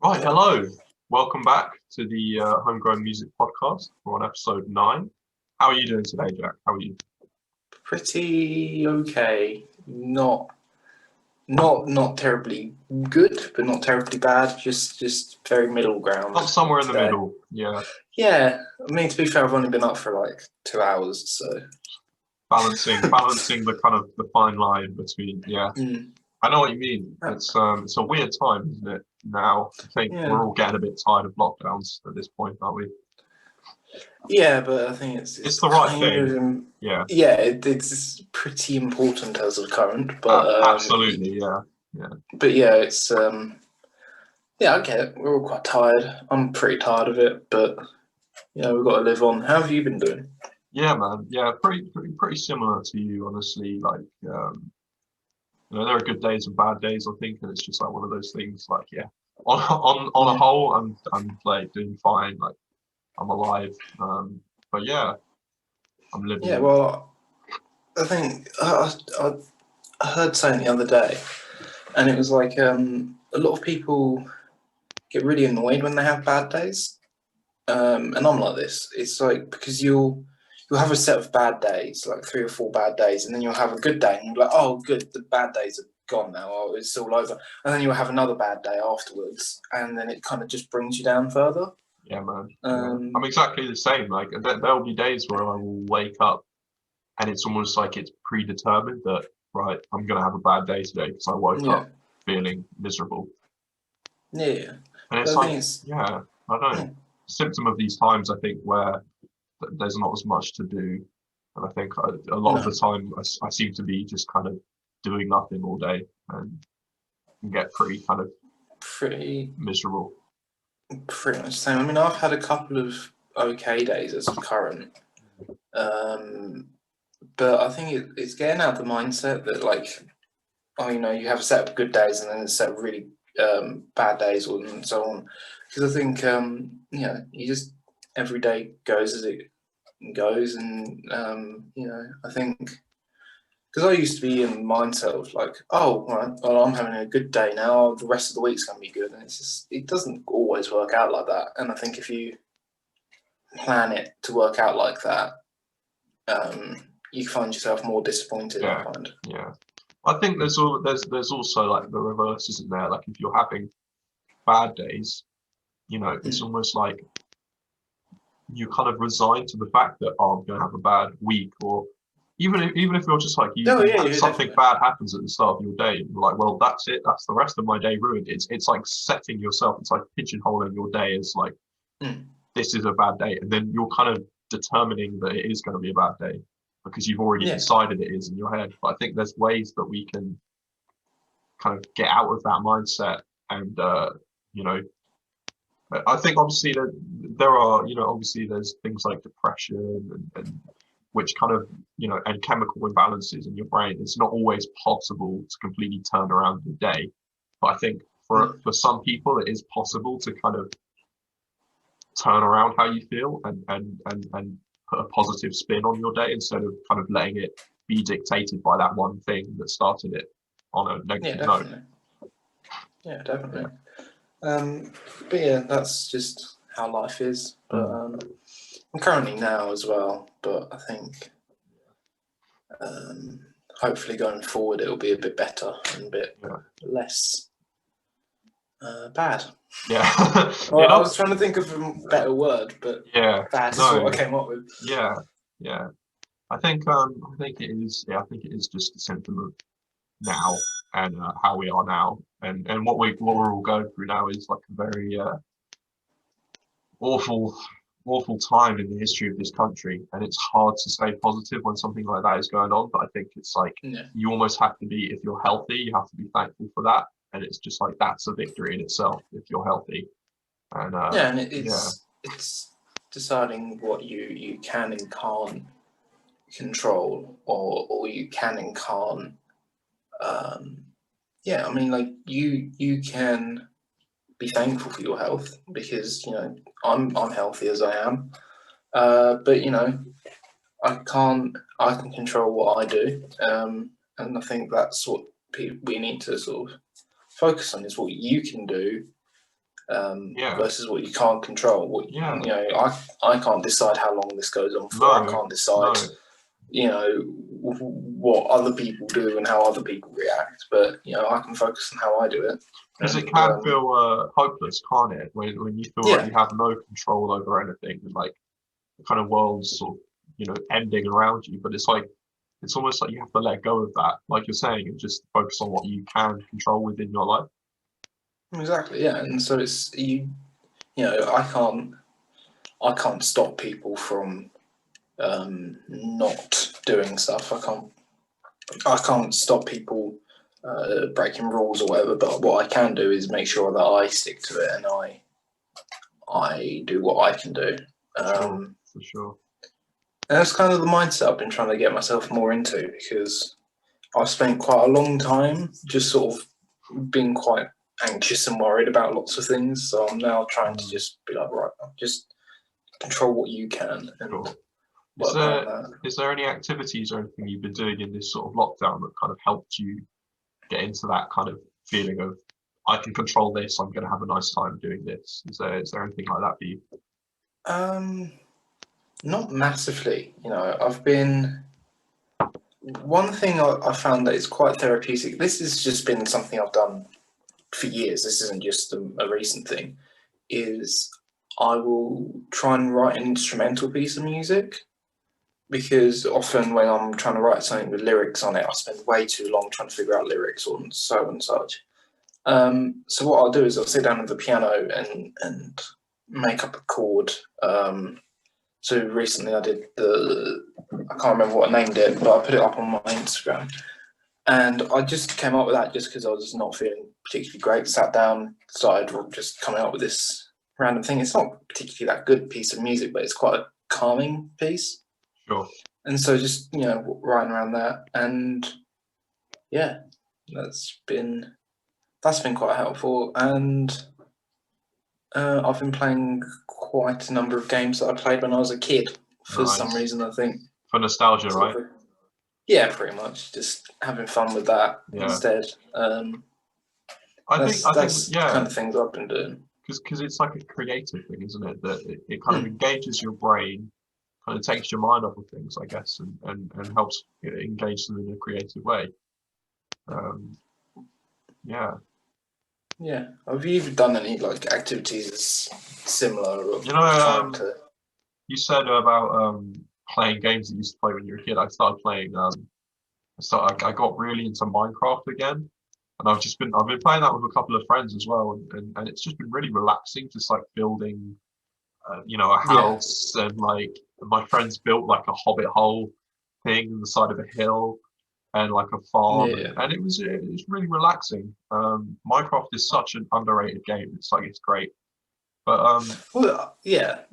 Right, hello. Welcome back to the Homegrown Music Podcast. We're on episode 9. How are you doing today, Jack? How are you? Pretty okay. Not terribly good, but not terribly bad. Just very middle ground. Not somewhere in the today. middle. Yeah, Yeah, I mean, to be fair, I've only been up for like 2 hours, so balancing the kind of the fine line between. Yeah, I know what you mean. It's a weird time, isn't it? Now I think yeah, we're all getting a bit tired of lockdowns at this point, aren't we? yeah, but I think It's the right kind thing. of Yeah, yeah, it's pretty important as of current, but absolutely. Yeah, yeah. but yeah, it's yeah, I get it. We're all quite tired. I'm pretty tired of it, but we've got to live on. How have you been doing? Yeah, man. Yeah, pretty similar to you, honestly. Like, there are good days and bad days, I think, and it's just like one of those things. Like, yeah, on a whole, I'm like doing fine. Like, I'm alive. But yeah, I'm Yeah, living. well, I think I heard something the other day, and it was like a lot of people get really annoyed when they have bad days, and I'm like this. It's like because you'll have a set of bad days, like 3 or 4 bad days, and then you'll have a good day, and you're like, oh, good, the bad days are gone now, oh, it's all over, and then you'll have another bad day afterwards, and then it kind of just brings you down further. Yeah, man. Yeah, I'm Um, exactly the same. Like, there'll be days where I will wake up, and it's almost like it's predetermined that right, I'm gonna have a bad day today because I woke yeah, up feeling miserable. yeah, And it's but I like, think it's yeah, I don't know, symptom of these times, I think, where there's not as much to do. And I think a lot of the no, time I seem to be just kind of doing nothing all day and get pretty kind of pretty miserable. Pretty much the same. I mean, I've had a couple of okay days as of current, um, but I think it's getting out of the mindset that like, oh, you have a set of good days and then a set of really bad days and so on. Because I think you just every day goes as it goes, and I think because I used to be in the mindset of like, oh, right, well, I'm having a good day now. The rest of the week's gonna be good, and it doesn't always work out like that. And I think if you plan it to work out like that, you find yourself more disappointed. I Yeah, find. yeah. I think there's also like the reverse, isn't there? Like if you're having bad days, it's almost like you kind of resign to the fact that I'm going to have a bad week, or even if you're just like Oh you yeah, had yeah, something definitely. bad happens at the start of your day, and you're like, well, that's it, that's the rest of my day ruined. It's like setting yourself, it's like pigeonholing your day as like Mm. this is a bad day, and then you're kind of determining that it is going to be a bad day because you've already Yeah, decided it is in your head. But I think there's ways that we can kind of get out of that mindset, and you know I think obviously that there are, obviously there's things like depression and which kind of, and chemical imbalances in your brain. It's not always possible to completely turn around your day. But I think yeah, for some people, it is possible to kind of turn around how you feel and put a positive spin on your day instead of kind of letting it be dictated by that one thing that started it on a yeah, negative note. definitely. Yeah, definitely. Yeah. But yeah, that's just how life is. But Mm. I'm currently now as well. But I think hopefully going forward it'll be a bit better and a bit Yeah. less bad. Yeah. Well, It I up. was trying to think of a better word, but Yeah. bad is No. what I came up with. Yeah. Yeah. I think it is. Yeah, I think it is just a symptom of now and how we are now, and what we're all going through now is like a very awful awful time in the history of this country, and it's hard to stay positive when something like that is going on. But I think it's like Yeah, you almost have to be, if you're healthy, you have to be thankful for that, and it's just like that's a victory in itself if you're healthy. And yeah, and yeah, it's deciding what you can and can't control, or you can and can't. Um, yeah, I mean, like you can be thankful for your health because I'm healthy as I am. But I can control what I do, and I think that's what we need to sort of focus on is what you can do Yeah. versus what you can't control. Yeah. I can't decide how long this goes on for. I No. can't decide, No. what other people do and how other people react. But I can focus on how I do it. Because it And can feel hopeless, can't it? When you feel like yeah, you have no control over anything, and like the kind of world's sort of ending around you. But it's almost like you have to let go of that, like you're saying, and just focus on what you can control within your life. exactly. Yeah, and so it's you. I can't stop people from not doing stuff. I can't stop people breaking rules or whatever. But what I can do is make sure that I stick to it and I do what I can do. Sure, for sure. And that's kind of the mindset I've been trying to get myself more into, because I've spent quite a long time just sort of being quite anxious and worried about lots of things. So I'm now trying to just be like, right, just control what you can and Sure. work around that. Is there any activities or anything you've been doing in this sort of lockdown that kind of helped you get into that kind of feeling of I can control this, I'm going to have a nice time doing this? Is there anything like that for you? Not massively. I've been. One thing I found that is quite therapeutic. This has just been something I've done for years. This isn't just a recent thing. Is I will try and write an instrumental piece of music, because often when I'm trying to write something with lyrics on it, I spend way too long trying to figure out lyrics or so and such. So what I'll do is I'll sit down at the piano and make up a chord. So recently I did I can't remember what I named it, but I put it up on my Instagram. And I just came up with that just because I was not feeling particularly great. Sat down, started just coming up with this random thing. It's not particularly that good piece of music, but it's quite a calming piece. Sure. And so just, writing around that. And yeah, that's been quite helpful. And I've been playing quite a number of games that I played when I was a kid for some Nice. reason, I think. For nostalgia, Sort right? of, yeah, pretty much. Just having fun with that Yeah. instead. I think That's the kind yeah, of things I've been doing. because it's like a creative thing, isn't it? That it kind of engages your brain, kind of takes your mind off of things, I guess, and helps engage them in a creative way. Yeah. Yeah. Have you done any activities similar or You know, trying to? you said about playing games that you used to play when you were a kid. I started playing. I got really into Minecraft again, and I've been playing that with a couple of friends as well, and it's just been really relaxing, just like building, a Yeah. house, and like my friends built like a hobbit hole thing on the side of a hill, and like a farm, Yeah. and it was really relaxing. Minecraft is such an underrated game. It's great, but Well, yeah.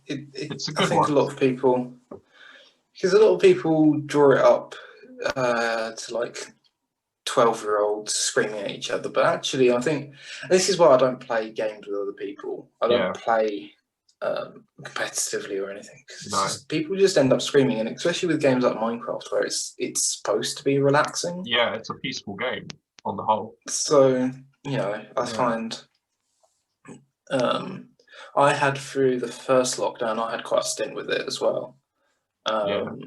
it's a I good think one. a lot of people, because a lot of people draw it up to 12-year-olds screaming at each other. But actually, I think this is why I don't play games with other people. I don't Yeah, play competitively or anything. 'Cause no, people just end up screaming, and especially with games like Minecraft, where it's supposed to be relaxing. yeah, it's a peaceful game on the whole. So I Yeah, find um, I had through the first lockdown, I had quite a stint with it as well. yeah. Um,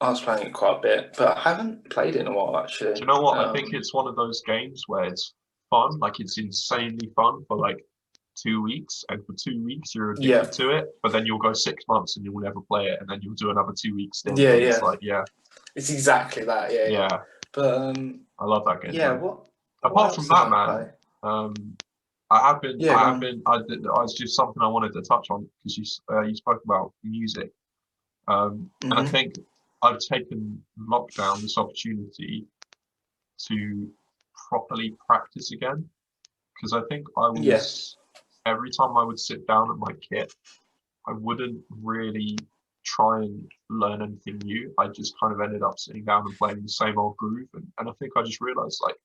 I was playing it quite a bit, but I haven't played it in a while Do you actually. know what? I think it's one of those games where it's fun, like it's insanely fun for like 2 weeks, and for 2 weeks you're Yeah, addicted to it, but then you'll go 6 months and you'll never play it, and then you'll do another 2 week stint, yeah, and it's yeah. like, yeah, It's exactly that. Yeah, yeah. yeah, But I love that game yeah. though. What Apart from else did that, I man, play? Yeah, go I have on. been, I was just something I wanted to touch on because you spoke about music, and I Hmm. think I've taken lockdown this opportunity to properly practice again because I think I Yeah, was every time I would sit down at my kit, I wouldn't really try and learn anything new. I just kind of ended up sitting down and playing the same old groove, and I think I just realized like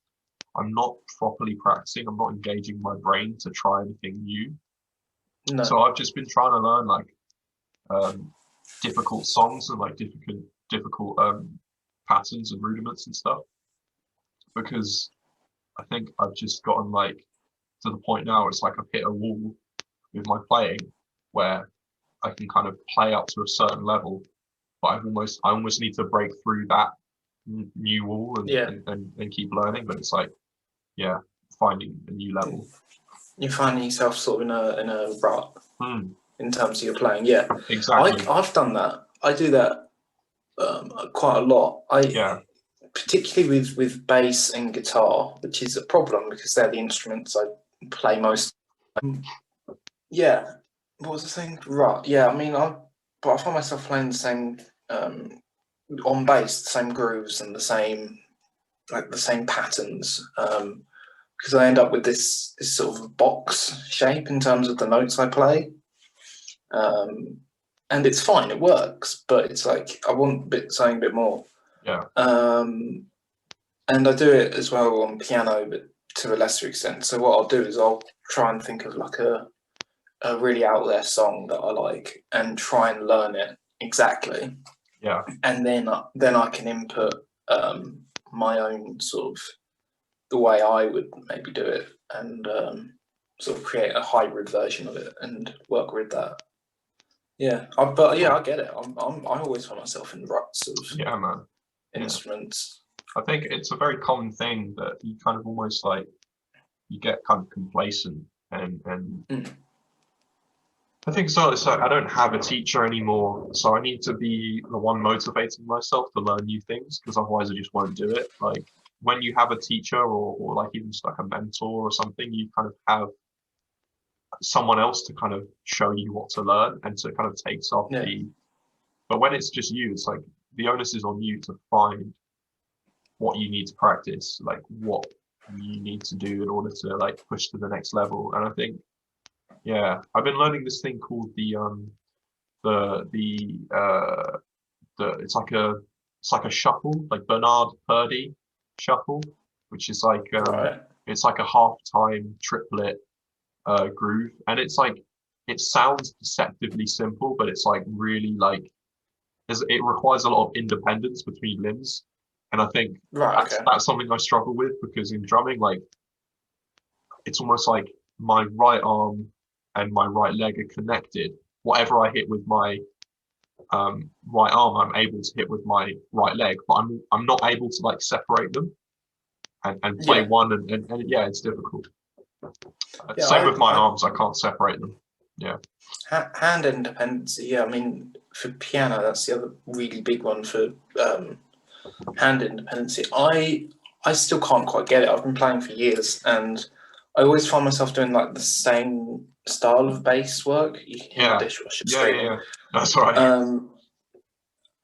I'm not properly practicing. I'm not engaging my brain to try anything new. no, So I've just been trying to learn like um, difficult songs and like difficult patterns and rudiments and stuff because I think I've just gotten like to the point now it's like I've hit a wall with my playing where I can kind of play up to a certain level, but I almost need to break through that new wall and keep learning. But it's like, yeah, finding a new level. You're finding yourself sort of in a rut in terms of your playing. Yeah, exactly. I've done that. I do that quite a lot. Particularly with bass and guitar, which is a problem because they're the instruments I play most. Yeah, what was the thing? Right. Yeah, I mean, I find myself playing the same on bass, the same grooves and the same patterns. Because I end up with this sort of box shape in terms of the notes I play. And it's fine, it works, but it's like I want something a bit more. Yeah. And I do it as well on piano, but to a lesser extent. So what I'll do is I'll try and think of like a really out there song that I like and try and learn it exactly. Yeah. And then I can input my own sort of the way I would maybe do it and sort of create a hybrid version of it and work with that. Yeah, I get it. I always find myself in ruts of instruments. I think it's a very common thing that you kind of almost like you get kind of complacent and I think so. It's like I don't have a teacher anymore, so I need to be the one motivating myself to learn new things because otherwise I just won't do it. Like when you have a teacher or like even just like a mentor or something, you kind of have someone else to kind of show you what to learn and to kind of takes off the. But when it's just you, it's like the onus is on you to find what you need to practice, like what you need to do in order to like push to the next level. And I think, yeah, I've been learning this thing called it's like a shuffle, like Bernard Purdy shuffle, which is like it's like a half-time triplet groove, and it's like it sounds deceptively simple, but it's like really like it requires a lot of independence between limbs. And I think that's something I struggle with because in drumming, like it's almost like my right arm and my right leg are connected. Whatever I hit with my right arm, I'm able to hit with my right leg, but I'm not able to like separate them and play one and yeah, it's difficult. Same with my arms, I can't separate them. Yeah. Hand independency. Yeah, I mean for piano, that's the other really big one for hand independency. I still can't quite get it. I've been playing for years and I always find myself doing like the same style of bass work. You can hear the dishwasher screaming. Yeah. That's right.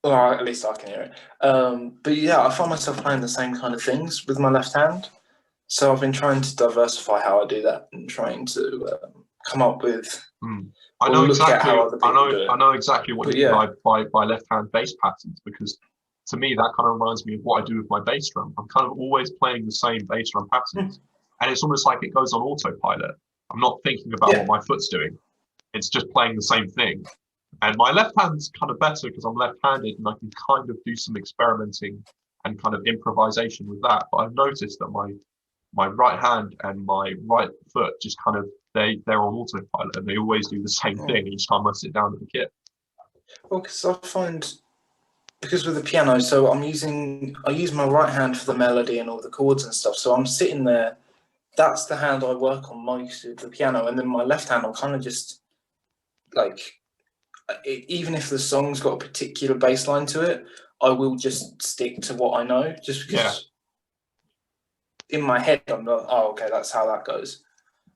Or at least I can hear it. But yeah, I find myself playing the same kind of things with my left hand. So I've been trying to diversify how I do that and trying to come up with. I know exactly. I know exactly what you mean by left-hand bass patterns because to me that kind of reminds me of what I do with my bass drum. I'm kind of always playing the same bass drum patterns, and it's almost like it goes on autopilot. I'm not thinking about what my foot's doing; it's just playing the same thing. And my left hand's kind of better because I'm left-handed and I can kind of do some experimenting and kind of improvisation with that. But I've noticed that my right hand and my right foot just kind of they're on autopilot and they always do the same thing each time I sit down at the kit. Well, because I find because with the piano, so I use my right hand for the melody and all the chords and stuff. So I'm sitting there. That's the hand I work on most with the piano, and then my left hand, I'm kind of just like, even if the song's got a particular bass line to it, I will just stick to what I know, just because in my head I'm like, oh, okay, that's how that goes.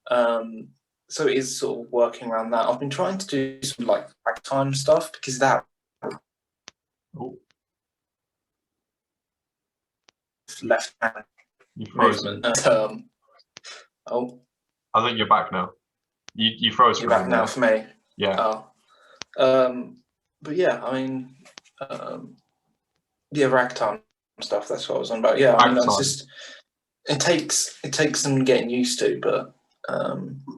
So it is sort of working around that. I've been trying to do some like ragtime stuff because that left hand movement. I think you're back now. You froze. You're back now for me. Yeah. But yeah, I mean, ragtime stuff. That's what I was on about. Yeah, I mean, that's just it takes some getting used to, but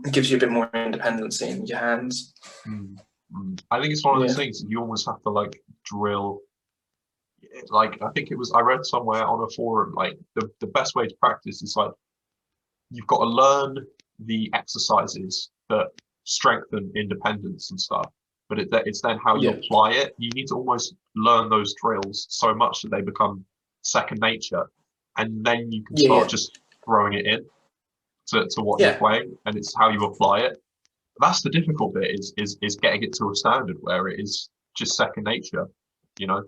it gives you a bit more independency in your hands. I think it's one of those things you almost have to like drill. Like I think I read somewhere on a forum like the best way to practice is like you've got to learn the exercises that strengthen independence and stuff, but it's then how you Yeah. apply it. You need to almost learn those drills so much that they become second nature, and then you can Yeah. start Yeah. just throwing it in to what you're Yeah. playing, and it's how you apply it. That's the difficult bit is getting it to a standard where it is just second nature, you know.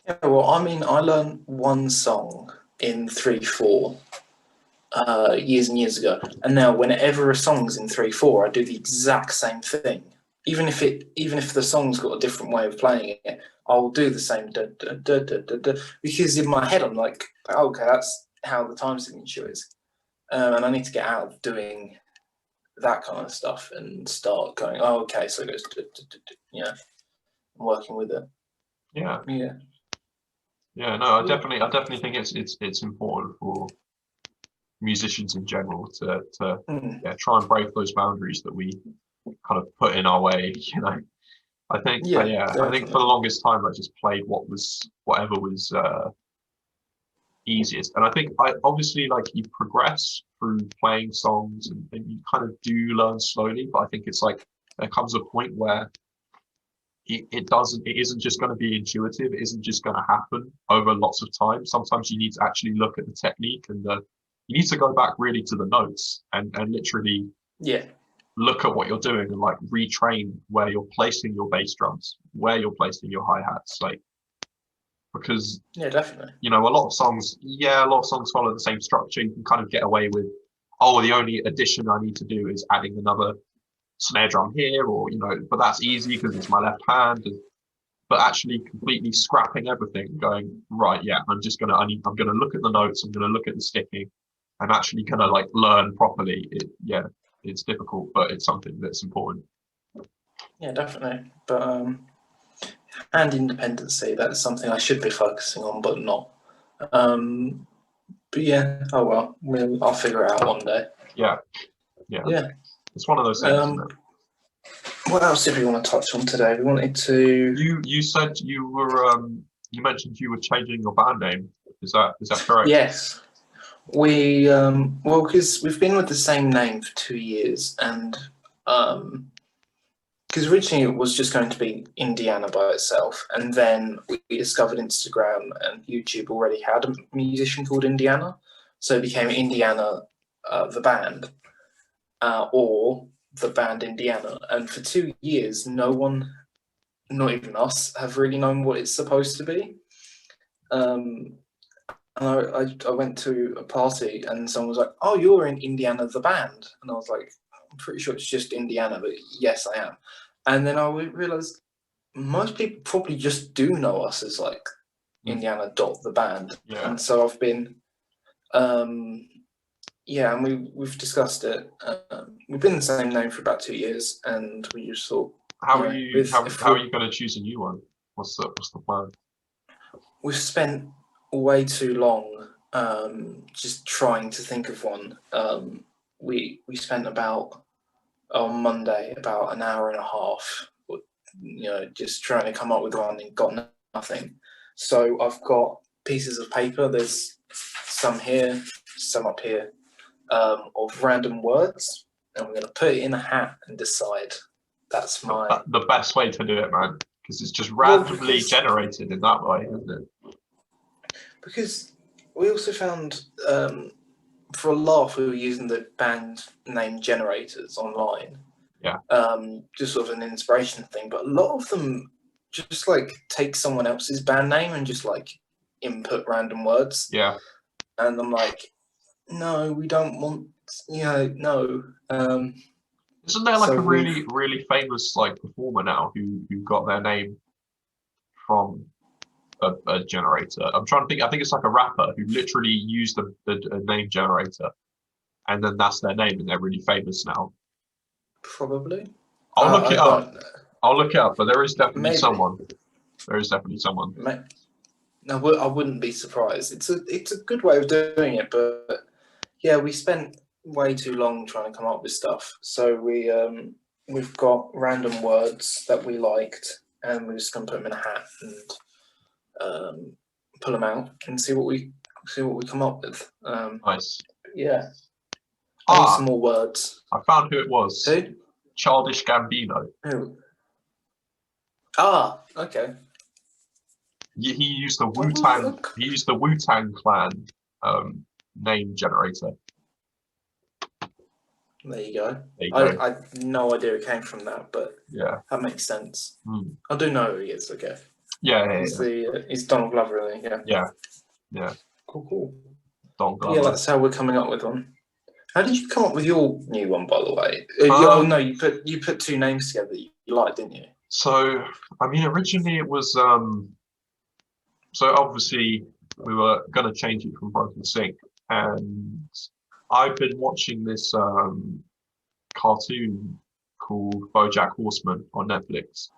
Yeah, well, I mean, I learned one song in 3/4 years and years ago, and now whenever a song's in 3/4, I do the exact same thing. Even if the song's got a different way of playing it, I'll do the same da, da, da, da, da, da, because in my head I'm like, oh, okay, that's how the time signature is, and I need to get out of doing that kind of stuff and start going, oh, okay, so it goes, da, da, da, da, you know, I'm working with it. Yeah. Yeah. Yeah, no, I definitely think it's important for musicians in general to Mm. yeah, try and break those boundaries that we kind of put in our way, you know. I think, Yeah, yeah, I think for the definitely. longest time I just played whatever was easiest, and I think I obviously like you progress through playing songs and you kind of do learn slowly, but I think it's like there comes a point where it isn't just going to be intuitive. It isn't just going to happen over lots of time. Sometimes you need to actually look at the technique and you need to go back really to the notes and literally Yeah, look at what you're doing and like retrain where you're placing your bass drums, where you're placing your hi-hats, like because yeah, definitely. you know a lot of songs, yeah, a lot of songs follow the same structure. You can kind of get away with, oh, the only addition I need to do is adding another snare drum here, or you know, but that's easy because it's my left hand. But actually completely scrapping everything, going, right, yeah, I'm gonna look at the notes, I'm gonna look at the sticking, I'm actually gonna like learn properly. Yeah, it's difficult, but it's something that's important. Yeah, definitely. But and independency, that's something I should be focusing on, but not. Um, but yeah, oh well, I'll figure it out one day. Yeah, yeah, Yeah. it's one of those things, isn't it? What else did we want to touch on today? We wanted to. You said you mentioned you were changing your band name. Is that correct? Yes, we well, because we've been with the same name for 2 years, and because originally it was just going to be Indiana by itself, and then we discovered Instagram and YouTube already had a musician called Indiana, so it became Indiana, the band, or the band Indiana. And for 2 years, no one, not even us, have really known what it's supposed to be. And I went to a party and someone was like, "Oh, you're in Indiana the band," and I was like, "I'm pretty sure it's just Indiana, but yes, I am." And then I realized most people probably just do know us as like Mm. Indiana dot the band, Yeah. and so I've been, yeah, and we've discussed it. We've been the same name for about 2 years, and we just thought, How you are know, you with how are you going to choose a new one? What's the plan? we've spent way too long just trying to think of one. We spent about on Monday about an hour and a half, you know, just trying to come up with one and got nothing. So I've got pieces of paper. There's some here, some up here, of random words, and we're going to put it in a hat and decide. That's my The best way to do it, man, because it's just well randomly generated in that way, isn't it? because we also found for a laugh we were using the band name generators online. Yeah. Just sort of an inspiration thing, but a lot of them just like take someone else's band name and just like input random words. Yeah. And I'm like, no, we don't want, you know, no. Isn't there like So a really famous like performer now who got their name from a generator? I'm trying to think. I think it's like a rapper who literally used a name generator, and then that's their name, and they're really famous now. probably. I'll look I it up. don't. I'll look it up, but there is definitely Maybe. someone. There is definitely someone. No, I wouldn't be surprised. It's a good way of doing it, but yeah, we spent way too long trying to come up with stuff. So we've got random words that we liked, and we're just gonna put them in a hat and pull them out and see what we come up with. Nice. Yeah. I need Ah, some more words. I found who it was. Who? Childish Gambino. Who? Ah, okay. He used the Oh, Wu-Tang. He used the Wu-Tang Clan name generator. there you go. There you go. I had no idea it came from that, but Yeah. that makes sense. Mm. I do know who he is. Okay. Yeah. He's Donald Glover, really. Yeah. Yeah. Cool. Don Yeah, Glover. that's how we're coming up with one. How did you come up with your new one, by the way? No, you put two names together that you liked, didn't you? So, I mean, originally it was so obviously we were gonna change it from Broken Sync, and I've been watching this cartoon called BoJack Horseman on Netflix.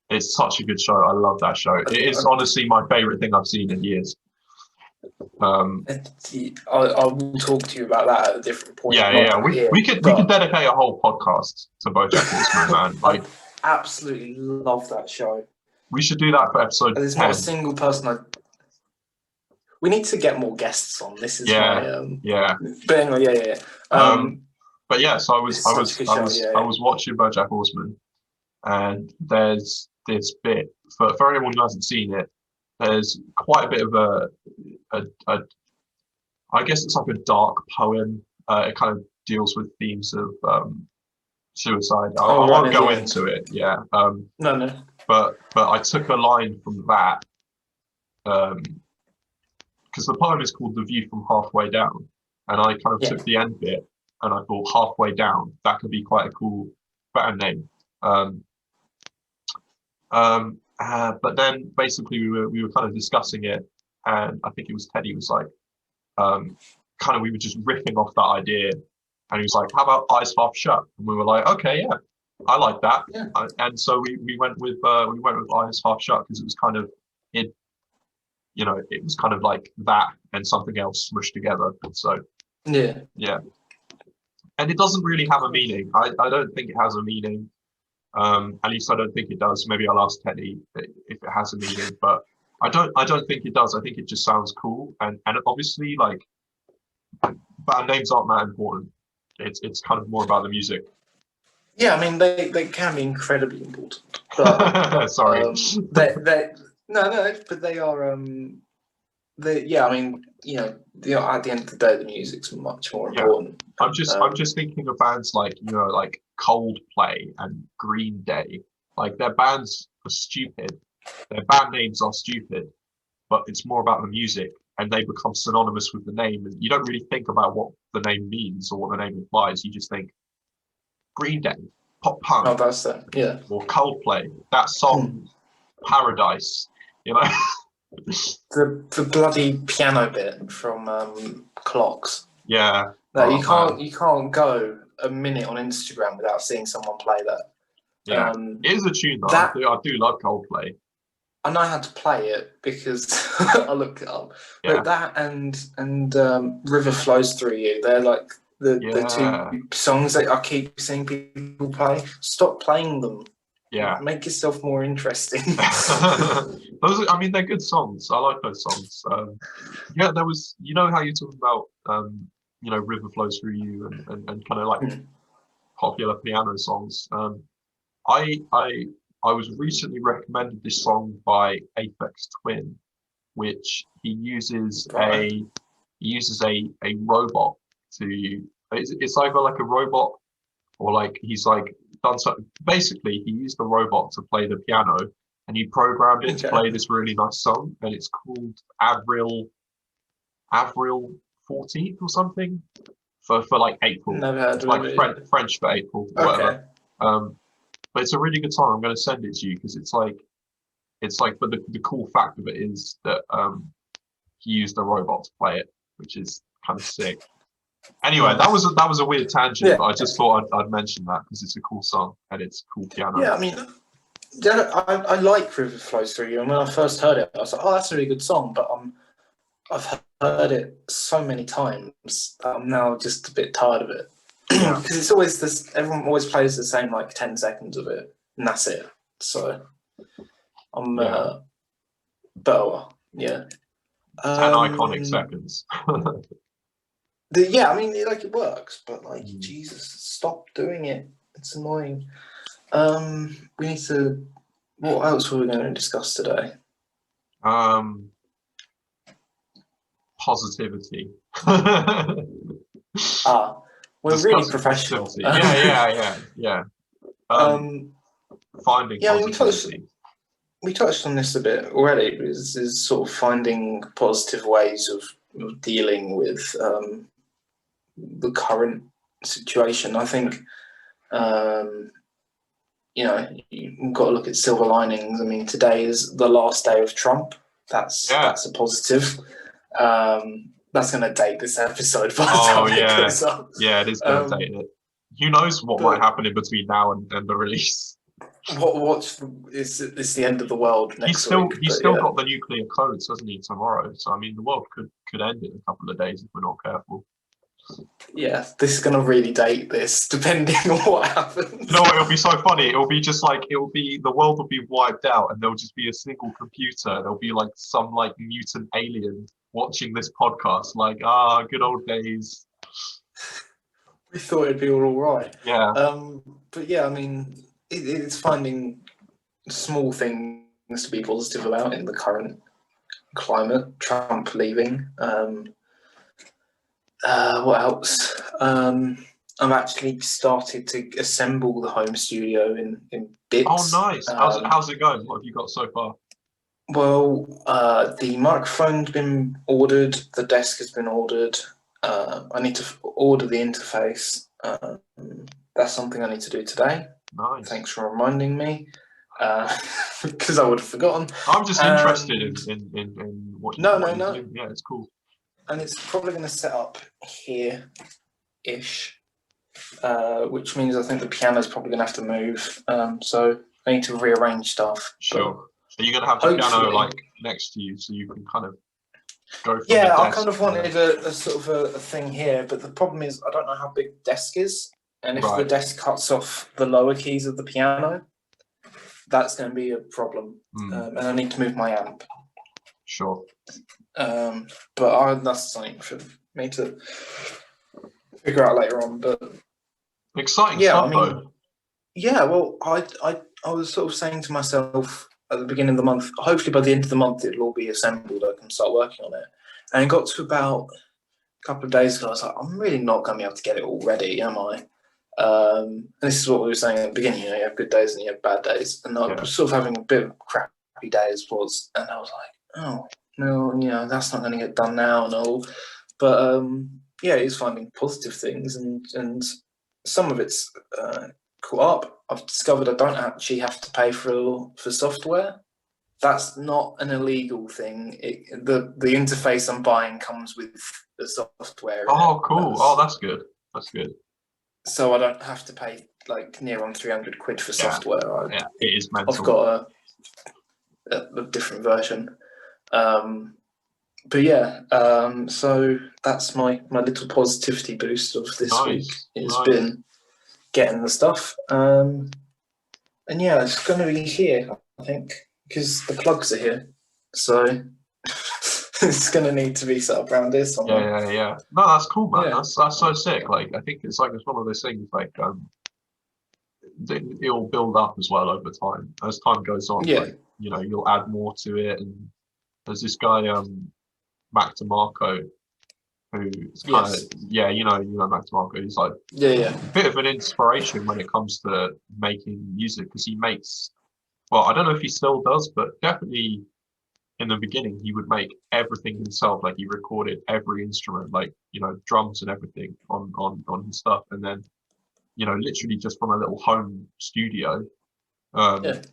It's such a good show. I love that show. It is honestly my favorite thing I've seen in years. I will talk to you about that at a different point. Yeah. We could dedicate a whole podcast to BoJack Horseman, man. Like, I absolutely love that show. we should do that for episode There's 10. not a single person we need to get more guests on. This is yeah. But anyway, yeah. But yeah, so I was watching BoJack Horseman, and there's this bit for anyone who hasn't seen it. There's quite a bit of a I guess it's like a dark poem. It kind of deals with themes of suicide. I won't go into it. Yeah. No. But I took a line from that because the poem is called "The View from Halfway Down," and I kind of took the end bit and I thought halfway down that could be quite a cool band name. But then basically we were kind of discussing it, and I think it was Teddy was like, kind of we were just riffing off that idea, and he was like, "How about Eyes Half Shut?" And we were like, "Okay, yeah, I like that." Yeah. And so we went with Eyes Half Shut because it was kind of it was kind of like that and something else smushed together. So yeah. And it doesn't really have a meaning. I don't think it has a meaning. At least I don't think it does. Maybe I'll ask Teddy if it has a meaning, but I don't think it does. I think it just sounds cool, and obviously like band names aren't that important. It's kind of more about the music. Yeah, I mean they can be incredibly important. But, sorry. But they are I mean, at the end of the day the music's much more important. I'm just thinking of bands like like Coldplay and Green Day. Like their bands are stupid. Their band names are stupid, but it's more about the music, and they become synonymous with the name. And you don't really think about what the name means or what the name implies. You just think Green Day, pop punk. Oh, that's it. Yeah. Or Coldplay. That song, Paradise. The bloody piano bit from Clocks. Yeah. No, you can't go a minute on Instagram without seeing someone play that. Yeah, it is a tune though. I do love Coldplay. I know how to play it because I looked it up. Yeah. But that and River Flows Through You, they're like the two songs that I keep seeing people play. Stop playing them. Yeah. Make yourself more interesting. They're good songs. I like those songs. There was, how you're talking about, River Flows Through You and kind of like popular piano songs. I was recently recommended this song by Aphex Twin, which he uses a robot to. It's either like a robot or like he's like done something. Basically, he used the robot to play the piano, and he programmed it to play this really nice song, and it's called Avril 14th or something for like April. Never heard it's like French for April, whatever. But it's a really good song. I'm going to send it to you because it's like. But the cool fact of it is that he used a robot to play it, which is kind of sick. Anyway, that was a weird tangent, but I just thought I'd mention that because it's a cool song and it's cool piano. Yeah, I mean, I like River Flows Through You, and when I first heard it, I was like, "Oh, that's a really good song." But I've heard it so many times that I'm now just a bit tired of it because it's always this. Everyone always plays the same 10 seconds of it, and that's it. So I'm, but yeah, 10 iconic seconds. Yeah, I mean, like, it works, but like, Mm. Jesus, stop doing it. It's annoying. We need to. What else were we going to discuss today? Positivity. Ah, we're really Discussing professional. positivity. Yeah. Finding Yeah, I mean, positivity. we touched on this a bit already. Is sort of finding positive ways of dealing with the current situation. I think you've got to look at silver linings. I mean, today is the last day of Trump. That's a positive. That's going to date this episode by the time it goes up. Yeah, it is going to date it. Who knows what might happen in between now and the release? It's the end of the world next week. He's still got the nuclear codes, hasn't he, tomorrow? So I mean, the world could end in a couple of days if we're not careful. Yeah, this is going to really date this, depending on what happens. No, it'll be so funny. It'll be just like the world will be wiped out, and there'll just be a single computer. There'll be like some like mutant alien watching this podcast, like good old days. We thought it'd be all right. Yeah. But yeah, I mean, it's finding small things to be positive about in the current climate. Trump leaving. What else? I've actually started to assemble the home studio in bits. Oh, nice. How's it going? What have you got so far? Well, the microphone's been ordered. The desk has been ordered. I need to order the interface. That's something I need to do today. Nice. Thanks for reminding me, because I would have forgotten. I'm just interested in what you do. Yeah, it's cool. And it's probably going to set up here-ish, which means I think the piano's probably going to have to move. So I need to rearrange stuff. Sure. Are you going to have the piano like next to you so you can kind of go from Yeah, the I desk? kind of wanted a sort of a thing here, but the problem is I don't know how big the desk is. And if the desk cuts off the lower keys of the piano, that's going to be a problem. And I need to move my amp. Sure. But that's something for me to figure out later on. But exciting stuff, though. Yeah, well, I was sort of saying to myself at the beginning of the month, hopefully by the end of the month it'll all be assembled. I can start working on it. And it got to about a couple of days ago. I was like, I'm really not going to be able to get it all ready, am I? And this is what we were saying at the beginning. You know, you have good days and you have bad days. And I was sort of having a bit of a crappy day as was. And I was like, oh, no, you know, that's not going to get done now and all. But yeah, it's finding positive things, and some of it's caught up. I've discovered I don't actually have to pay for software. That's not an illegal thing. The interface I'm buying comes with the software. Oh, cool. Oh, that's good. That's good. So I don't have to pay like near on 300 quid for software. Yeah, it is mental. I've got a different version. But yeah, so that's my little positivity boost of this week. It's been getting the stuff. And yeah, it's going to be here, I think, because the plugs are here. So it's going to need to be set up around here somewhere. Yeah. No, that's cool, man. Yeah. That's so sick. Like, I think it's one of those things, like, it'll build up as well over time. As time goes on, like, you know, you'll add more to it. And there's this guy, Mac DeMarco, who's kind of you know Mac DeMarco. He's like a bit of an inspiration when it comes to making music, because he makes, well, I don't know if he still does, but definitely in the beginning he would make everything himself. Like, he recorded every instrument, like, you know, drums and everything on his stuff, and then, you know, literally just from a little home studio. And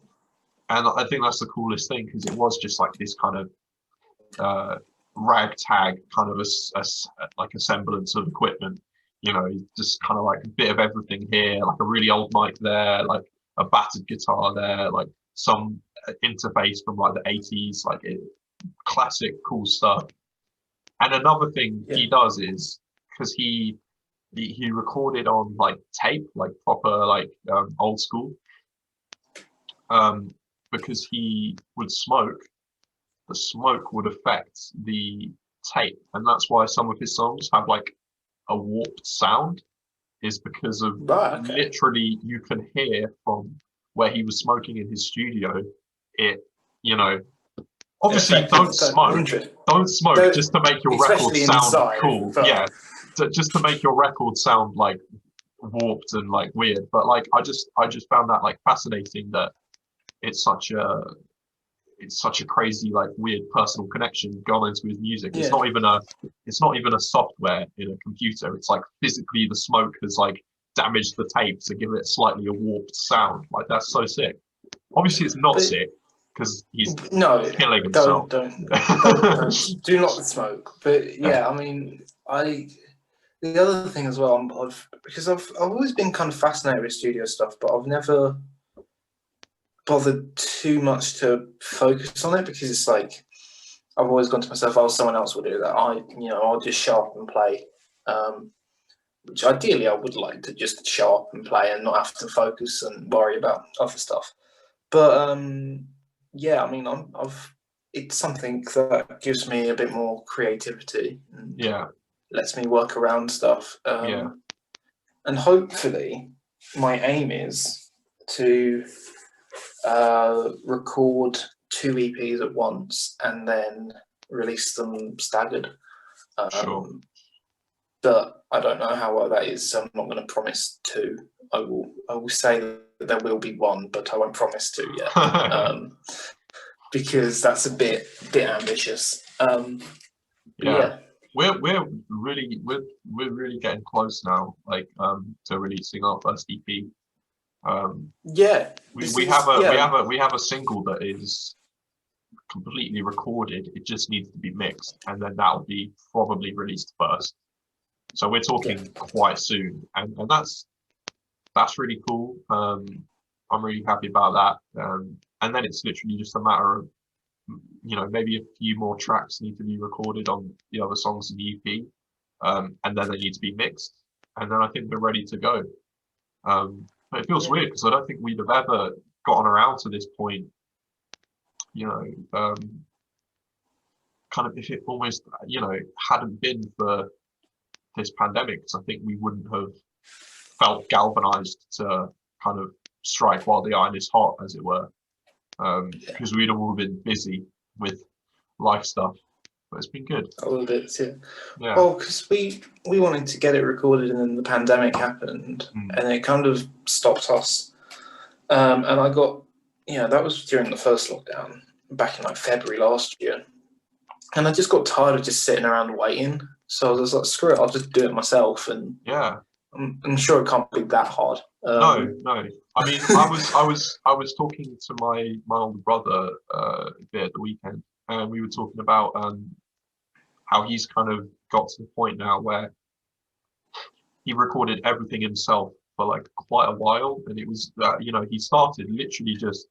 I think that's the coolest thing, because it was just like this kind of ragtag kind of like a semblance of equipment, you know, just kind of like a bit of everything here, like a really old mic there, like a battered guitar there, like some interface from like the 80s, like classic cool stuff. And another thing he does is, because he recorded on like tape, like proper like old school, because he would smoke. The smoke would affect the tape, and that's why some of his songs have like a warped sound is because of Right. Okay. literally you can hear from where he was smoking in his studio. It, you know, obviously don't smoke. Don't smoke just to make your record Especially sound inside, cool. but Yeah, just to make your record sound like warped and like weird. But like I just found that like fascinating that it's such a crazy like weird personal connection gone into his music. yeah. It's not even a software in a computer. It's like physically the smoke has like damaged the tape to give it slightly a warped sound. Like that's so sick. Obviously it's not But sick because he's no, killing himself. don't do not smoke. But yeah, I mean, the other thing as well, because I've always been kind of fascinated with studio stuff, but I've never bothered too much to focus on it because it's like I've always gone to myself, oh, someone else will do that. I'll just show up and play. Which ideally I would like to just show up and play and not have to focus and worry about other stuff. But yeah, I mean, it's something that gives me a bit more creativity and Yeah. lets me work around stuff. Yeah. And hopefully, my aim is to record 2 EPs at once and then release them staggered. Sure. But I don't know how well that is, so I'm not going to promise 2. I will say that there will be 1, but I won't promise 2 yet, because that's a bit ambitious. Yeah. We're really getting close now, like to releasing our first EP. Yeah. We have a single that is completely recorded. It just needs to be mixed, and then that'll be probably released first. So we're talking quite soon, and that's really cool. I'm really happy about that. And then it's literally just a matter of, maybe a few more tracks need to be recorded on the other songs in the EP, and then they need to be mixed, and then I think we're ready to go. But it feels weird because I don't think we'd have ever gotten around to this point, kind of if it almost, hadn't been for this pandemic, because I think we wouldn't have felt galvanized to kind of strike while the iron is hot, as it were, because we'd all been busy with life stuff. But it's been good. A little bit, yeah. Yeah. Well, because we wanted to get it recorded, and then the pandemic happened, and it kind of stopped us. And I got, that was during the first lockdown back in like February last year, and I just got tired of just sitting around waiting. So I was like, screw it, I'll just do it myself. And yeah, I'm sure it can't be that hard. No. I mean, I was talking to my older brother a bit at the weekend, and we were talking about how he's kind of got to the point now where he recorded everything himself for like quite a while, and it was he started literally just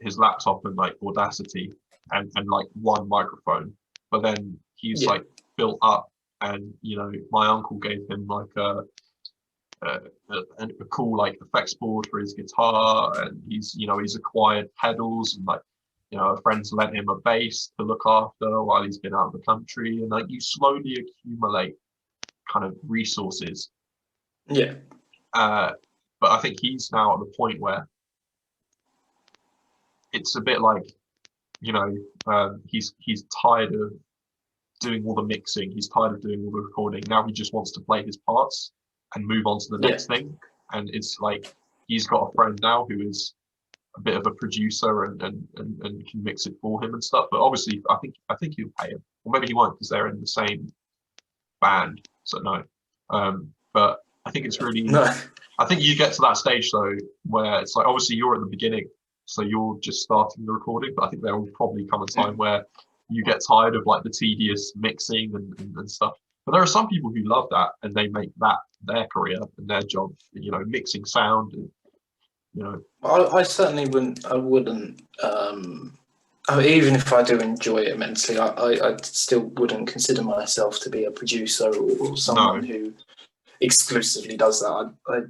his laptop and like Audacity and like one microphone, but then he's like built up, and my uncle gave him like a cool like effects board for his guitar, and he's acquired pedals, and like a friend's lent him a bass to look after while he's been out of the country, and like you slowly accumulate kind of resources. But I think he's now at the point where it's a bit like he's tired of doing all the mixing, he's tired of doing all the recording. Now he just wants to play his parts and move on to the next thing. And it's like he's got a friend now who is a bit of a producer and can mix it for him and stuff. But obviously, I think he'll pay him, or maybe he won't because they're in the same band. So no. But I think it's really. No. I think you get to that stage though where it's like obviously you're at the beginning, so you're just starting the recording. But I think there will probably come a time where you get tired of like the tedious mixing and stuff. But there are some people who love that, and they make that their career and their job, mixing sound. And, I certainly wouldn't. I wouldn't. Even if I do enjoy it immensely, I still wouldn't consider myself to be a producer or someone who exclusively does that. I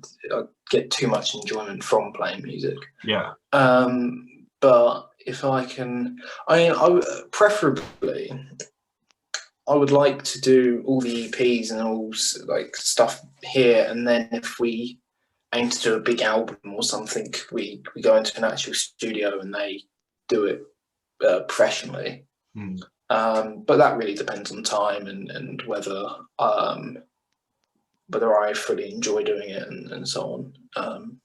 get too much enjoyment from playing music. Yeah. But if I can, I preferably, I would like to do all the EPs and all like stuff here, and then if we aim to do a big album or something, we go into an actual studio and they do it professionally. Mm. But that really depends on time and whether I fully enjoy doing it and so on.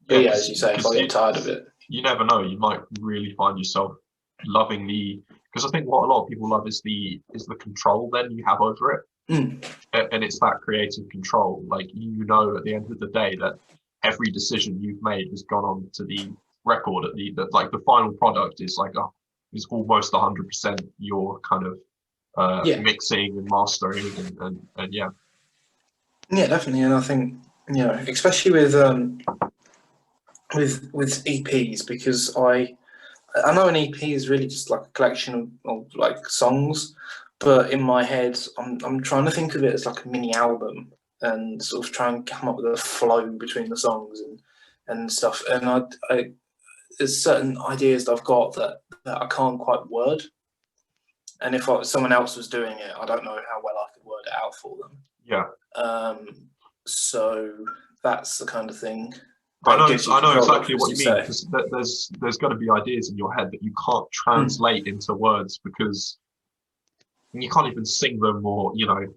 But yeah, as you say, if I get tired of it, you never know. You might really find yourself loving because I think what a lot of people love is the control then you have over it, and it's that creative control. Like, you know, at the end of the day that every decision you've made has gone on to the record. At the final product is like is almost 100% your kind of mixing and mastering and yeah. Yeah, definitely. And I think, you know, especially with EPs, because I know an EP is really just like a collection of like songs, but in my head, I'm trying to think of it as like a mini album and sort of try and come up with a flow between the songs and stuff. And there's certain ideas that I've got that I can't quite word. And if someone else was doing it, I don't know how well I could word it out for them. Yeah. So that's the kind of thing. I know exactly what you mean, because there's going to be ideas in your head that you can't translate into words, because you can't even sing them or, you know,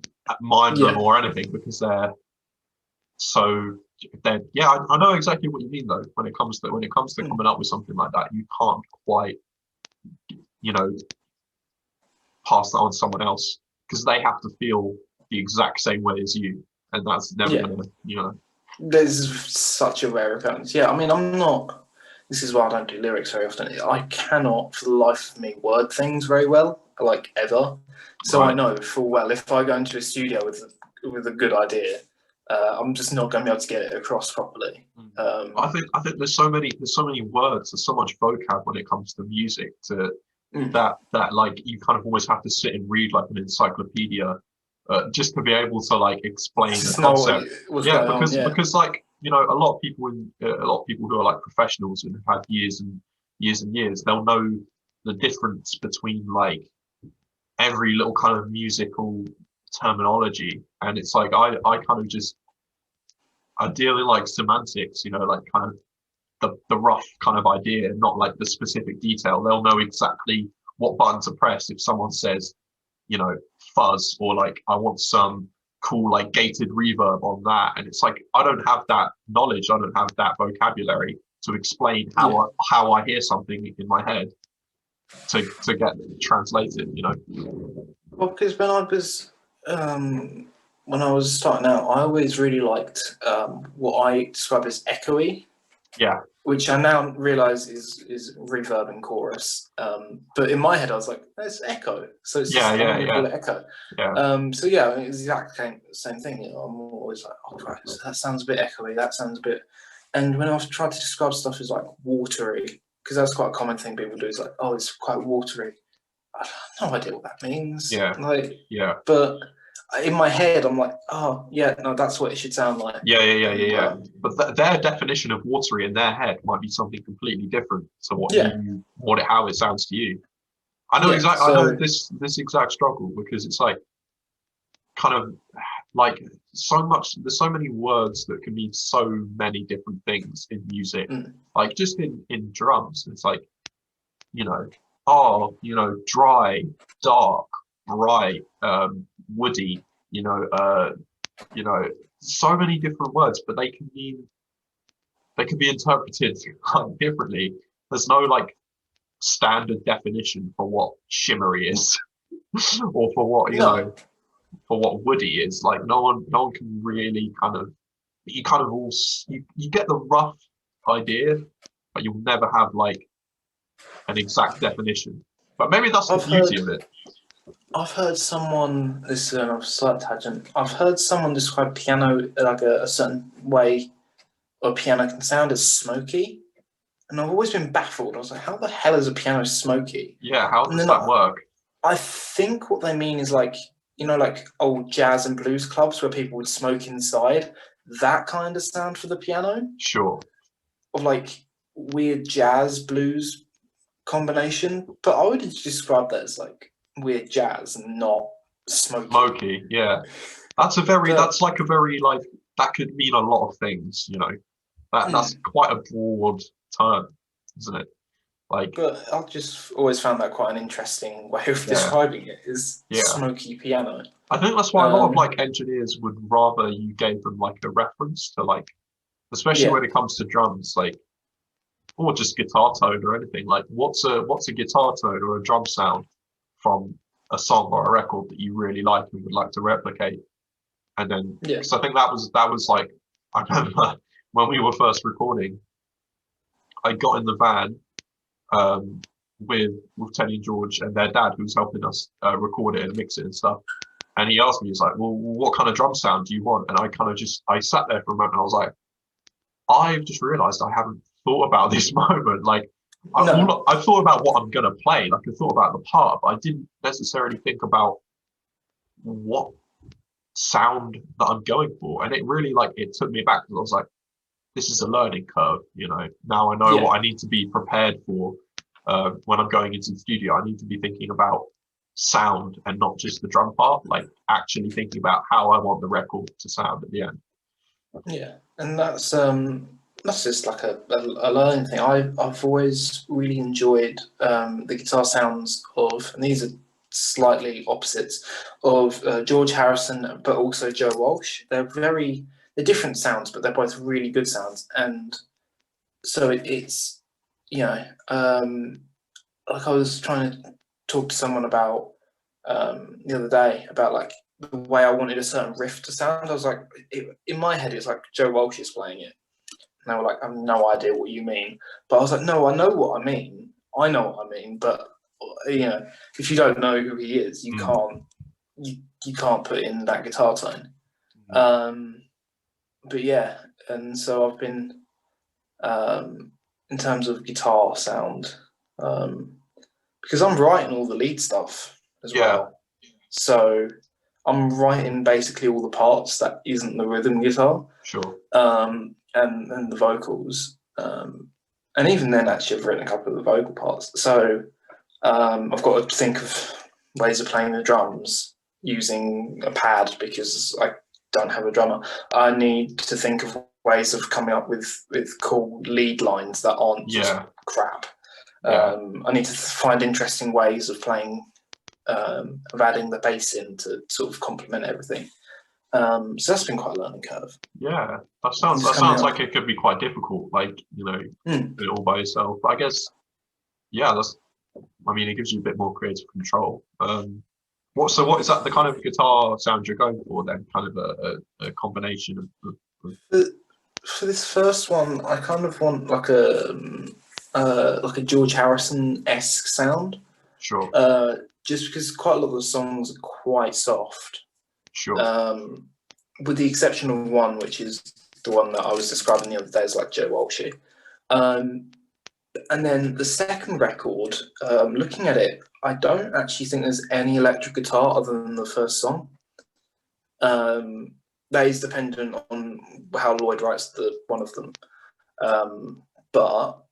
mime them or anything, because they're I know exactly what you mean though. When it comes to coming up with something like that, you can't quite, you know, pass that on to someone else, because they have to feel the exact same way as you, and that's never gonna, you know. There's such a rare occurrence. Yeah, I mean, this is why I don't do lyrics very often. I cannot, for the life of me, word things very well, like ever. So I know full well if I go into a studio with a good idea, I'm just not going to be able to get it across properly. I think there's so many words, there's so much vocab when it comes to music that like you kind of always have to sit and read like an encyclopedia. Just to be able to like explain the concept, because like, you know, a lot of people who are like professionals and have had years and years, they'll know the difference between like every little kind of musical terminology, and it's like I kind of just I deal in like semantics, you know, like kind of the rough kind of idea, not like the specific detail. They'll know exactly what button to press if someone says, you know, fuzz, or like I want some cool like gated reverb on that, and it's like I don't have that knowledge, I don't have that vocabulary to explain how I hear something in my head to get it translated, you know. Well, because when I was starting out, I always really liked what I describe as echoey. Yeah. Which I now realise is reverb and chorus. But in my head, I was like, "It's echo." So it's call it echo. Yeah. So yeah, it's the exact same thing. You know, I'm always like, "Oh Christ, that sounds a bit echoey. That sounds a bit." And when I've tried to describe stuff as like watery, because that's quite a common thing people do. Is like, "Oh, it's quite watery." I have no idea what that means. Yeah. But in my head, I'm like, oh yeah, no, that's what it should sound like. Yeah. But their definition of watery in their head might be something completely different to how it sounds to you. I know exactly. I know this exact struggle, because it's like kind of like so much. There's so many words that can mean so many different things in music. Like just in drums, it's like, you know, you know, dry, dark, bright, woody, you know, so many different words, but they can be interpreted differently. There's no like standard definition for what shimmery is, or for what for what woody is. Like no one can really kind of. You kind of you get the rough idea, but you'll never have like an exact definition. But maybe that's the beauty of it. I've heard someone, this is a slight tangent, I've heard someone describe piano like a certain way a piano can sound as smoky. And I've always been baffled. I was like, how the hell is a piano smoky? Yeah, how does that work? I think what they mean is like, you know, like old jazz and blues clubs where people would smoke inside. That kind of sound for the piano. Sure. Of like weird jazz blues combination. But I would describe that as like weird jazz and not smoky. Yeah. That's a very, But, that's like a very, like, that could mean a lot of things, you know. That's quite a broad term, isn't it? Like, but I've just always found that quite an interesting way of yeah, describing it, is yeah. smoky piano. I think that's why a lot of like engineers would rather you gave them like a reference to like, especially when it comes to drums, like, or just guitar tone or anything. Like, what's a guitar tone or a drum sound from a song or a record that you really like and would like to replicate? And then, because I think that was like, I remember when we were first recording, I got in the van with Teddy and George and their dad, who was helping us record it and mix it and stuff. And he asked me, he's like, "Well, what kind of drum sound do you want?" And I kind of I sat there for a moment and I was like, I've just realised I haven't thought about this moment. Like, I thought about what I'm gonna play. Like, I thought about the part, but I didn't necessarily think about what sound that I'm going for. And it really, like, it took me back because I was like, this is a learning curve, you know. Now I know what I need to be prepared for when I'm going into the studio. I need to be thinking about sound and not just the drum part, like actually thinking about how I want the record to sound at the end. Yeah, and that's just like a learning thing. I've always really enjoyed the guitar sounds of, and these are slightly opposites, of George Harrison, but also Joe Walsh. They're different sounds, but they're both really good sounds. And so it's, you know, like I was trying to talk to someone about the other day about like the way I wanted a certain riff to sound. I was like, in my head, it's like Joe Walsh is playing it. And they were like, I have no idea what you mean. But I was like, no, I know what I mean. I know what I mean. But, you know, if you don't know who he is, you can't put in that guitar tone. But yeah, and so I've been, in terms of guitar sound, because I'm writing all the lead stuff as well. So I'm writing basically all the parts that isn't the rhythm guitar. Sure. And the vocals. And even then, actually, I've written a couple of the vocal parts. So I've got to think of ways of playing the drums using a pad because I don't have a drummer. I need to think of ways of coming up with cool lead lines that aren't just crap. I need to find interesting ways of playing, of adding the bass in to sort of complement everything. So that's been quite a learning curve. Yeah, that sounds like it could be quite difficult, like, you know, do it all by yourself. But I guess, I mean, it gives you a bit more creative control. What is that the kind of guitar sound you're going for then? Kind of a combination of... For this first one, I kind of want like a George Harrison-esque sound. Sure. Just because quite a lot of the songs are quite soft. Sure. With the exception of one, which is the one that I was describing the other day as like Joe Walshy. And then the second record, looking at it, I don't actually think there's any electric guitar other than the first song. That is dependent on how Lloyd writes one of them. But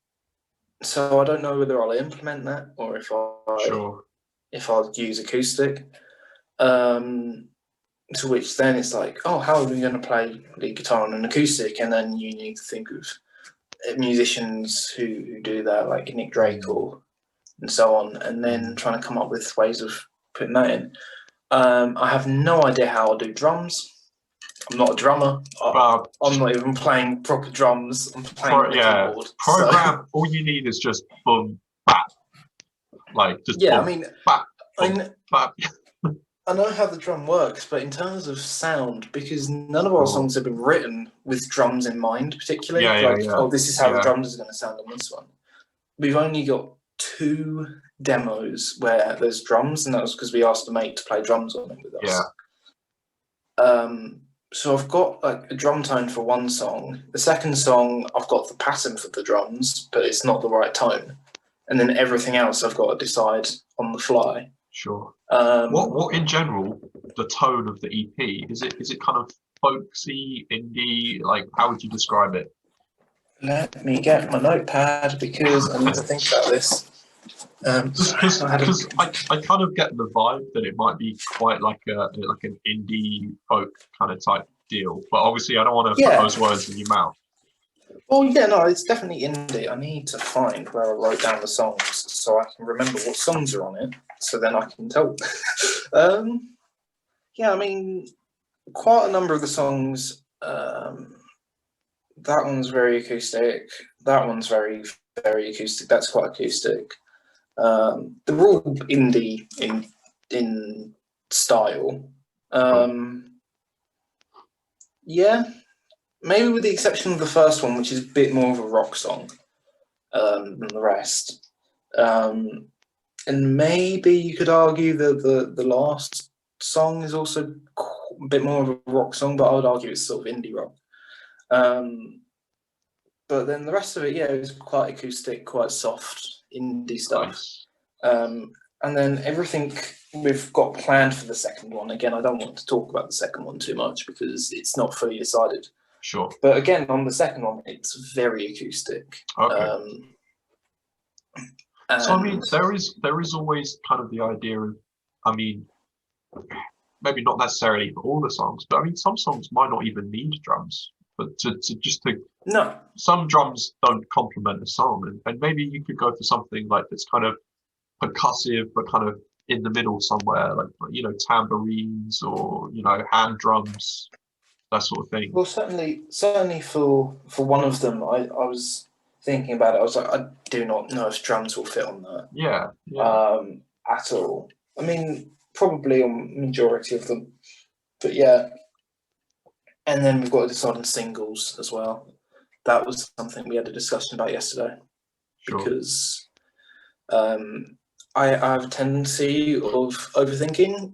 so I don't know whether I'll implement that or if I'll use acoustic. To which then it's like, oh, how are we going to play lead guitar on an acoustic? And then you need to think of musicians who do that, like Nick Drake and so on, and then trying to come up with ways of putting that in. I have no idea how I'll do drums. I'm not a drummer. I'm not even playing proper drums. I'm playing the keyboard. Program. So. All you need is just boom, bap. Like just boom, I mean, bap, boom, bap. I know how the drum works, but in terms of sound, because none of our songs have been written with drums in mind, particularly. Oh, this is how the drums is going to sound on this one. We've only got 2 demos where there's drums, and that was because we asked the mate to play drums on it with us. So I've got like a drum tone for one song. The second song, I've got the pattern for the drums, but it's not the right tone. And then everything else I've got to decide on the fly. Sure. What in general, the tone of the EP, is it kind of folksy, indie? Like, how would you describe it? Let me get my notepad because I need to think about this. Because I kind of get the vibe that it might be quite like an indie folk kind of type deal, but obviously I don't want to put those words in your mouth. Well, yeah, no, it's definitely indie. I need to find where I wrote down the songs so I can remember what songs are on it, so then I can tell. Yeah, I mean, quite a number of the songs. That one's very acoustic. That one's very, very acoustic. That's quite acoustic. They're all indie in style. Yeah, maybe with the exception of the first one, which is a bit more of a rock song than the rest. And maybe you could argue that the last song is also a bit more of a rock song, but I would argue it's sort of indie rock. But then the rest of it, yeah, it was quite acoustic, quite soft indie stuff. Nice. And then everything we've got planned for the second one. Again, I don't want to talk about the second one too much because it's not fully decided. Sure. But again, on the second one, it's very acoustic. Okay. So I mean, there is always kind of the idea of, I mean, maybe not necessarily for all the songs, but I mean, some songs might not even need drums, but no, some drums don't complement a song, and maybe you could go for something like that's kind of percussive, but kind of in the middle somewhere, like tambourines or hand drums, that sort of thing. Well, certainly for one of them, I was thinking about it. I was like, I do not know if drums will fit on that. Yeah. At all. I mean, probably on majority of them, but yeah. And then we've got to decide on singles as well. That was something we had a discussion about yesterday. Sure. Because I have a tendency of overthinking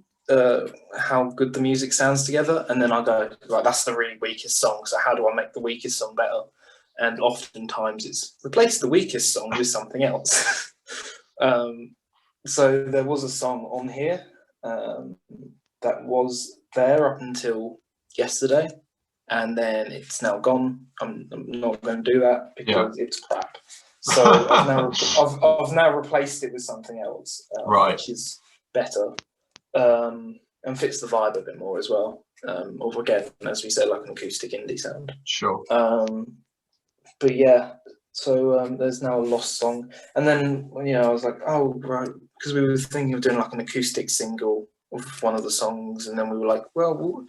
how good the music sounds together, and then I go, right, that's the really weakest song, so how do I make the weakest song better? And oftentimes it's replace the weakest song with something else. So there was a song on here that was there up until yesterday, and then it's now gone. I'm not going to do that because it's crap. So I've now replaced it with something else, which is better and fits the vibe a bit more as well. Or again, as we said, like an acoustic indie sound. Sure. But yeah, so there's now a lost song, and then I was like, oh right, because we were thinking of doing like an acoustic single of one of the songs, and then we were like, well,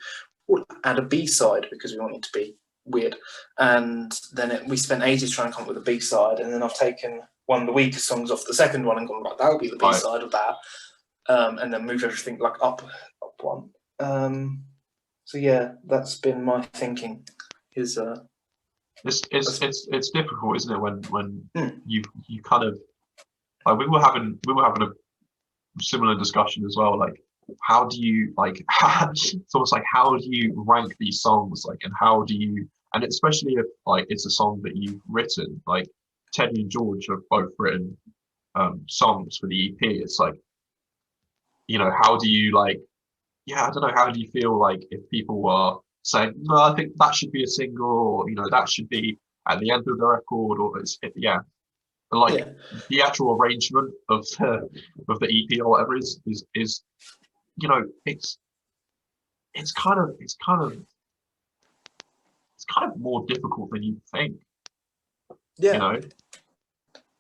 we'll add a B-side because we want it to be weird. And then we spent ages trying to come up with a B-side, and then I've taken one of the weakest songs off the second one and gone, right, that'll be the B-side of that, and then move everything like up one. So yeah, that's been my thinking. It's difficult, isn't it, when you kind of like we were having a similar discussion as well, like how do you it's almost like how do you rank these songs, like, and how do you, and especially if like it's a song that you've written, like Teddy and George have both written songs for the EP. It's like, how do you I don't know, how do you feel like if people are saying, no, I think that should be a single, or that should be at the end of the record, or the actual arrangement of the EP or whatever is it's kind of more difficult than you think.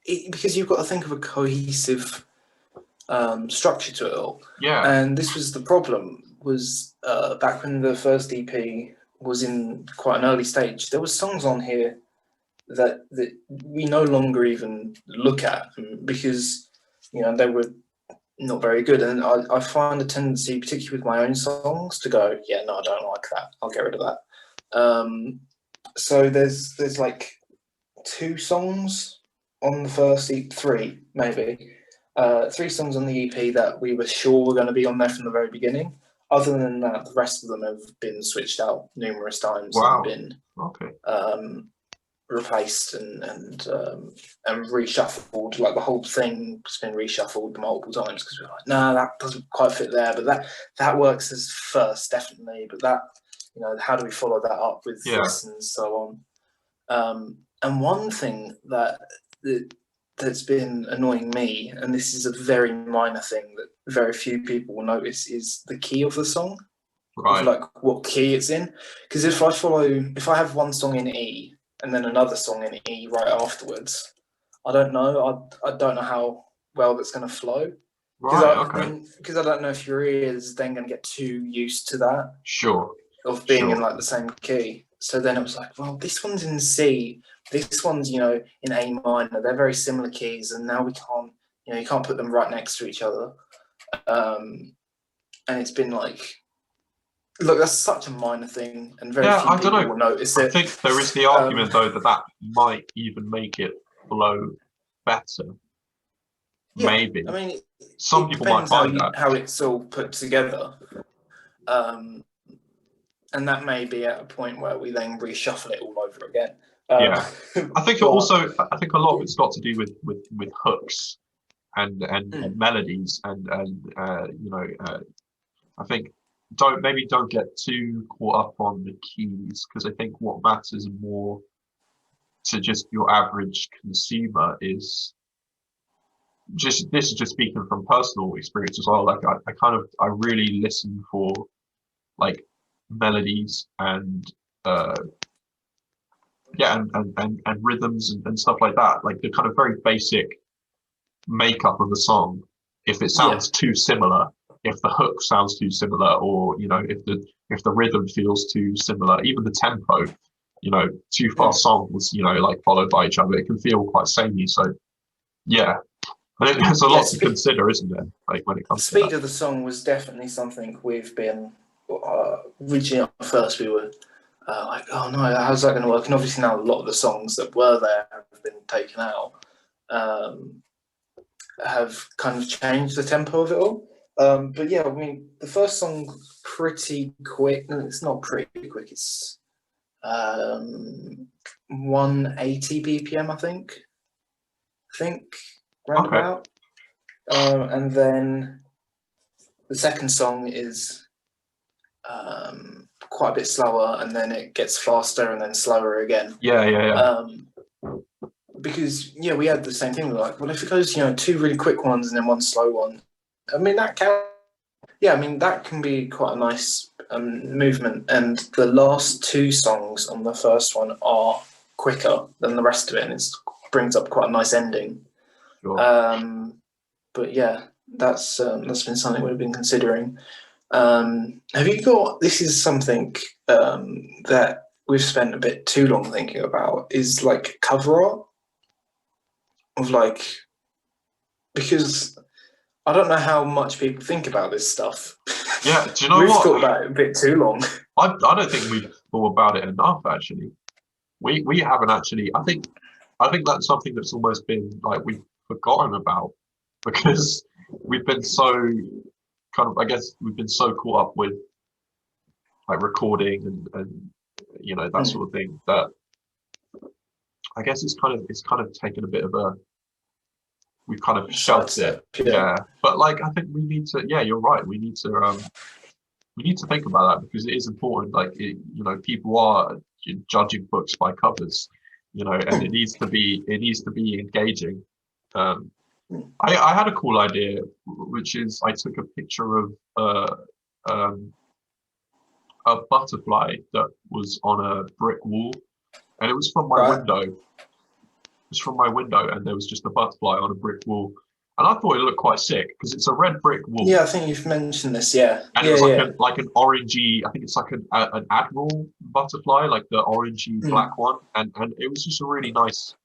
Because you've got to think of a cohesive structure to it all. Yeah. And this was the problem, was back when the first EP was in quite an early stage, there were songs on here that we no longer even look at because they were not very good. And I find a tendency, particularly with my own songs, to go, yeah, no, I don't like that, I'll get rid of that. So there's like 2 songs on the first EP, 3 maybe. 3 songs on the EP that we were sure were going to be on there from the very beginning. Other than that, the rest of them have been switched out numerous times. Wow. And been replaced and reshuffled. Like the whole thing has been reshuffled multiple times because we're like, no, that doesn't quite fit there, but that works as first, definitely. But that, how do we follow that up with this and so on? And one thing that that's been annoying me, and this is a very minor thing that very few people will notice, is the key of the song, of Right. like what key it's in. Because if I have one song in E and then another song in E right afterwards, I don't know. I don't know how well that's going to flow. Right. Okay. Because I don't know if your ear is then going to get too used to that Sure. of being in Sure. like the same key. So then it was like, well, this one's in C, this one's, you know, in A minor. They're very similar keys, and now we can't, you know, you can't put them right next to each other. And it's been like, look, that's such a minor thing, and very Yeah, few I don't people know. will notice I it. think there is the argument though that might even make it flow better. Yeah, Maybe I mean, some it people might depends find that. how it's all put together. And that may be at a point where we then reshuffle it all over again. Yeah, I think it but also. I think a lot of it's got to do with hooks and mm, melodies I think don't get too caught up on the keys, because I think what matters more to just your average consumer is just, this is just speaking from personal experience as well. Like I really listen for like melodies and uh yeah and rhythms and stuff like that, like the kind of very basic makeup of the song. If it yeah, sounds too similar, if the hook sounds too similar, or if the rhythm feels too similar, even the tempo, two mm. fast songs, like followed by each other, it can feel quite samey. So yeah, I think there's a Yeah. lot to consider, isn't there? Like when it comes to that. Speed of the song was definitely something we've been originally at first we were like, oh no, how's that going to work? And obviously now a lot of the songs that were there have been taken out, have kind of changed the tempo of it all. But yeah, I mean, the first song's pretty quick. No, it's not pretty quick. It's 180 BPM, I think. Okay. Roundabout. And then the second song is quite a bit slower, and then it gets faster and then slower again. Yeah. Because yeah, we had the same thing. We were like, well, if it goes, two really quick ones and then one slow one, I mean that can be quite a nice movement. And the last two songs on the first one are quicker than the rest of it, and it brings up quite a nice ending. Sure. But yeah, that's been something we've been considering. Have you got? This is something that we've spent a bit too long thinking about. Is like cover art of like, because I don't know how much people think about this stuff. Yeah. Do you know We've what? thought about it a bit too long. I don't think we've thought about it enough, actually. We haven't actually. I think that's something that's almost been like we've forgotten about, because we've been so I guess we've been so caught up with like recording and that Mm. sort of thing, that I guess it's kind of taken a bit of a, we've kind of shelved it. Sidestep, yeah. Yeah. But like I think we need to, yeah, you're right. We need to think about that, because it is important. Like people are judging books by covers, and it needs to be engaging. Um, I had a cool idea, which is I took a picture of um, a butterfly that was on a brick wall, and it was from my Right. window. It was from my window, and there was just a butterfly on a brick wall, and I thought it looked quite sick because it's a red brick wall, Yeah, I think you've mentioned this. Yeah, and it yeah, was yeah. like an orangey. I think it's like an admiral butterfly, like the orangey Mm. black one, and it was just a really nice.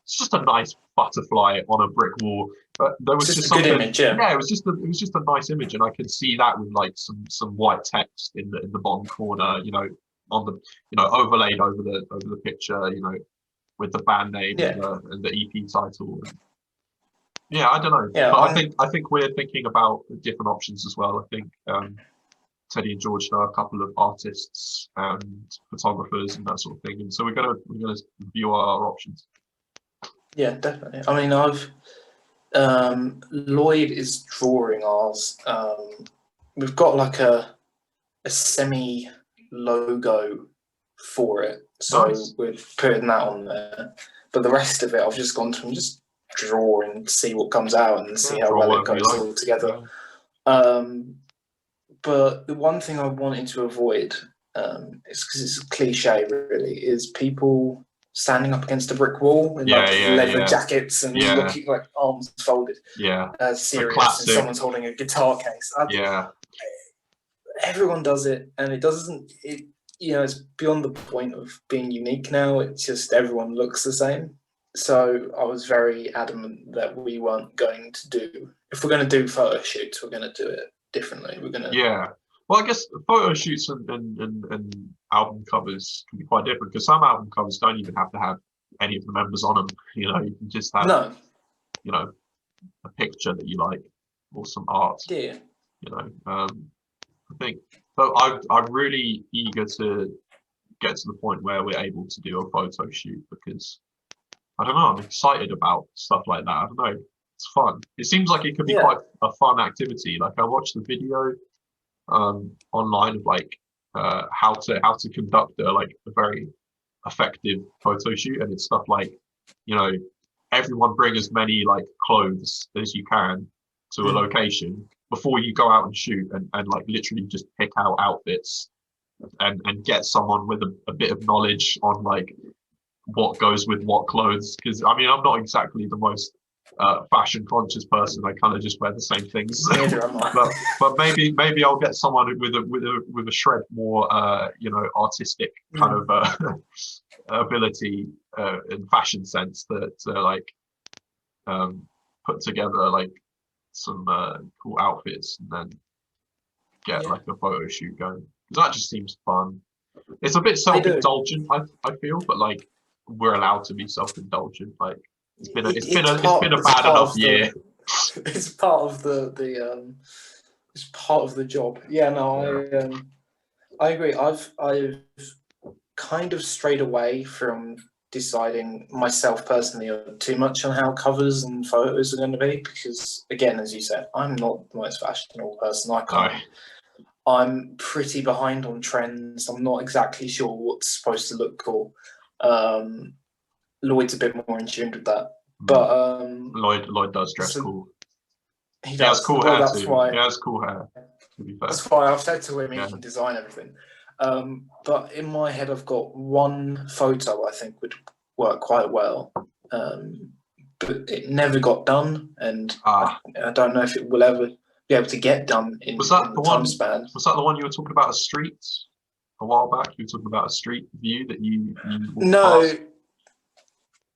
It's just a nice butterfly on a brick wall. But there It's was just just a good something. image. Yeah. Yeah, it was just a nice image, and I could see that with like some white text in the bottom corner, on the overlaid over the picture, with the band name Yeah. and the EP title. And yeah, I don't know, Yeah. but I think we're thinking about different options as well. I think Teddy and George know a couple of artists and photographers and that sort of thing, and so we're gonna review our options. Yeah, definitely. I mean, Lloyd is drawing ours. We've got like a semi logo for it, so Nice. we're putting that on there. But the rest of it, I've just gone to and just draw and see what comes out and see how draw well it whatever you goes like. all together. Yeah. But the one thing I wanted to avoid, is because it's a cliche, really, is people standing up against a brick wall in like leather jackets and looking like arms folded. Yeah. Serious, and someone's holding a guitar case. Everyone does it, and it doesn't. It's beyond the point of being unique now. It's just everyone looks the same. So I was very adamant that we weren't going to do. If we're going to do photo shoots, we're going to do it differently. We're going to. Yeah. Well, I guess photo shoots and album covers can be quite different, because some album covers don't even have to have any of the members on them. You can just have a picture that you like or some art. Yeah. I think so. I'm really eager to get to the point where we're able to do a photo shoot, because I don't know, I'm excited about stuff like that. I don't know, it's fun. It seems like it could be quite a fun activity. Like, I watched the video online of like how to conduct a very effective photo shoot, and it's stuff like, everyone bring as many like clothes as you can to a location before you go out and shoot, and like literally just pick out outfits and get someone with a bit of knowledge on like what goes with what clothes, because I mean, I'm not exactly the most fashion conscious person. I kind of just wear the same things. Neither am I. but maybe I'll get someone with a shred more artistic kind of ability and fashion sense to like put together like some cool outfits, and then get like a photo shoot going, because that just seems fun. It's a bit self-indulgent, I feel, but like, we're allowed to be self-indulgent. Like, it's been a bad enough year. It's part of it's part of the job. Yeah, no, I agree. I've kind of strayed away from deciding myself personally too much on how covers and photos are going to be, because again, as you said, I'm not the most fashionable person. I'm pretty behind on trends. I'm not exactly sure what's supposed to look cool. Lloyd's a bit more in tune with that, but Lloyd does dress cool. He does. Has cool hair too. He has cool hair. To be fair. That's why I've said to him he can design everything. But in my head, I've got one photo I think would work quite well, but it never got done, and I don't know if it will ever be able to get done in the time span. Was that the one you were talking about, a street a while back? You were talking about a street view that you No.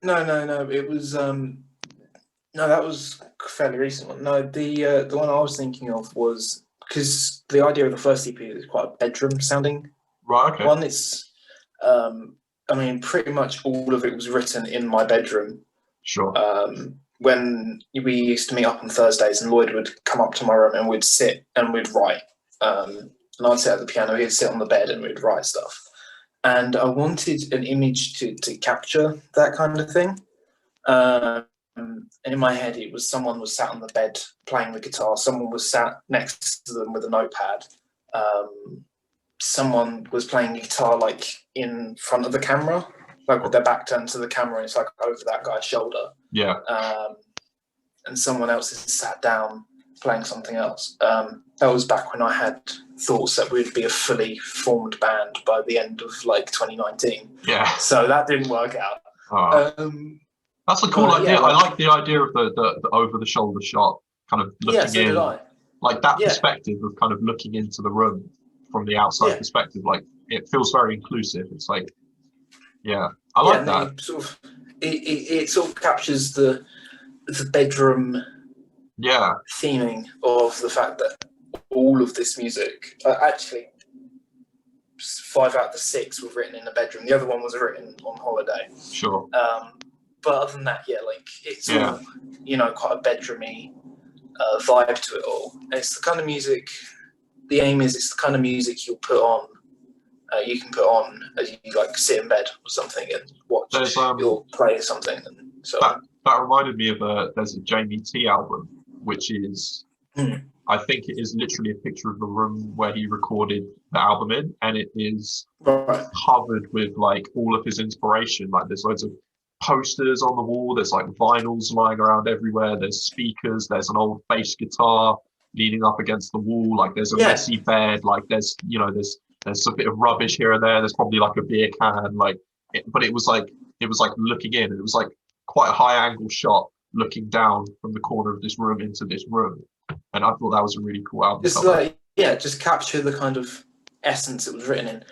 It was that was a fairly recent one. No, the one I was thinking of was, because the idea of the first EP is quite a bedroom sounding one. It's I mean, pretty much all of it was written in my bedroom. Sure. When we used to meet up on Thursdays, and Lloyd would come up to my room and we'd sit and we'd write. And I'd sit at the piano, he'd sit on the bed, and we'd write stuff. And I wanted an image to capture that kind of thing. And in my head, it was someone was sat on the bed playing the guitar. Someone was sat next to them with a notepad. Someone was playing guitar like in front of the camera, like with their back turned to the camera, and it's like over that guy's shoulder. Yeah. And someone else is sat down playing something else. That was back when I had thoughts that we'd be a fully formed band by the end of like 2019. Yeah. So that didn't work out. That's a cool idea. I like the idea of the over the shoulder shot, kind of looking in. Did I. Like that perspective of kind of looking into the room from the outside perspective. Like, it feels very inclusive. It's like, I like that. It sort of captures the bedroom theming of the fact that all of this music, actually 5 out of the 6 were written in a bedroom. The other one was written on holiday. Sure. But other than that, like, it's all, quite a bedroomy vibe to it all. And it's the kind of music, the aim is it's the kind of music you'll put on, you can put on as you like sit in bed or something and watch. You'll play something. And so that reminded me of there's a Jamie T album, which is, I think it is literally a picture of the room where he recorded the album in, and it is covered with like all of his inspiration. Like, there's loads of posters on the wall. There's like vinyls lying around everywhere. There's speakers. There's an old bass guitar leaning up against the wall. Like there's a Yeah. messy bed. Like there's there's a bit of rubbish here and there. There's probably like a beer can. But it was like looking in. It was like quite a high angle shot looking down from the corner of this room into this room. And I thought that was a really cool album Just cover. like, yeah, just capture the kind of essence it was written in.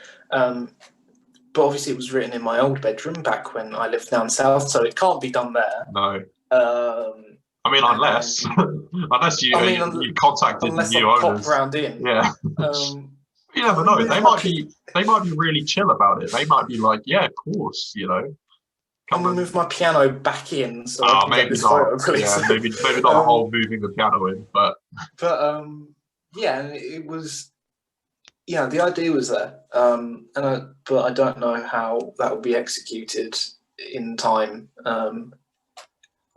But obviously it was written in my old bedroom back when I lived down south, so it can't be done there. No. Um, I mean, unless you contacted the unless new I pop owners. round in. Yeah. You never know. They might be really chill about it. They might be like, yeah, of course, I'm gonna move my piano back in so I can get maybe this not. photo, please. Yeah, maybe not the whole moving the piano in, but yeah, and it was, yeah, the idea was there, but I don't know how that will be executed in time.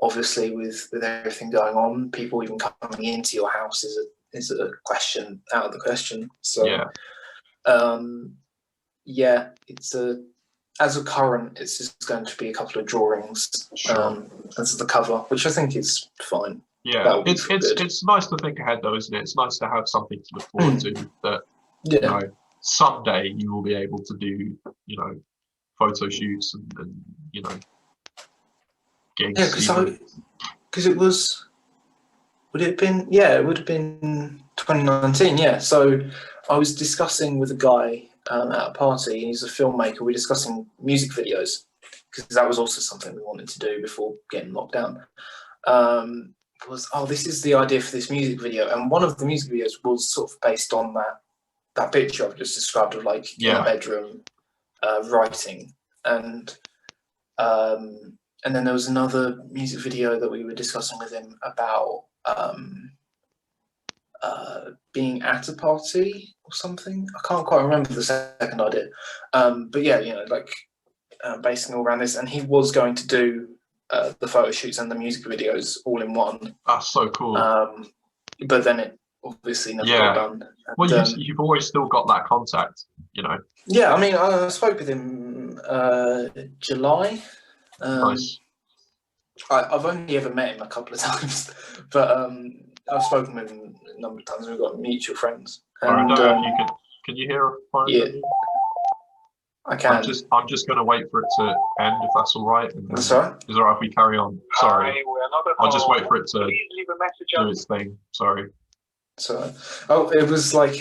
Obviously, with everything going on, people even coming into your house is a question out of the question. So yeah, it's as a current, it's just going to be a couple of drawings as the cover, which I think is fine. Yeah, it's nice to think ahead, though, isn't it? It's nice to have something to look forward to. That someday you will be able to do, photo shoots and gigs. Yeah, because it was. Would it have been? Yeah, it would have been 2019. Yeah, so I was discussing with a guy at a party. He's a filmmaker. We're discussing music videos because that was also something we wanted to do before getting locked down. This is the idea for this music video, and one of the music videos was sort of based on that picture I've just described of like in a bedroom writing, and then there was another music video that we were discussing with him about being at a party or something. I can't quite remember the second idea, but yeah, basing all around this, and he was going to do the photo shoots and the music videos all in one. That's so cool. But then it obviously never got done. And, well, you've always still got that contact, Yeah, I mean, I spoke with him July. Nice. I've only ever met him a couple of times, but I've spoken with him a number of times. We've got mutual friends. And, I don't know if you can you hear a phone? Yeah, I can. I'm just going to wait for it to end, if that's all right. That's all right. Is it all right if we carry on? Sorry. I'll just wait for it to do its thing. Sorry. So, it was like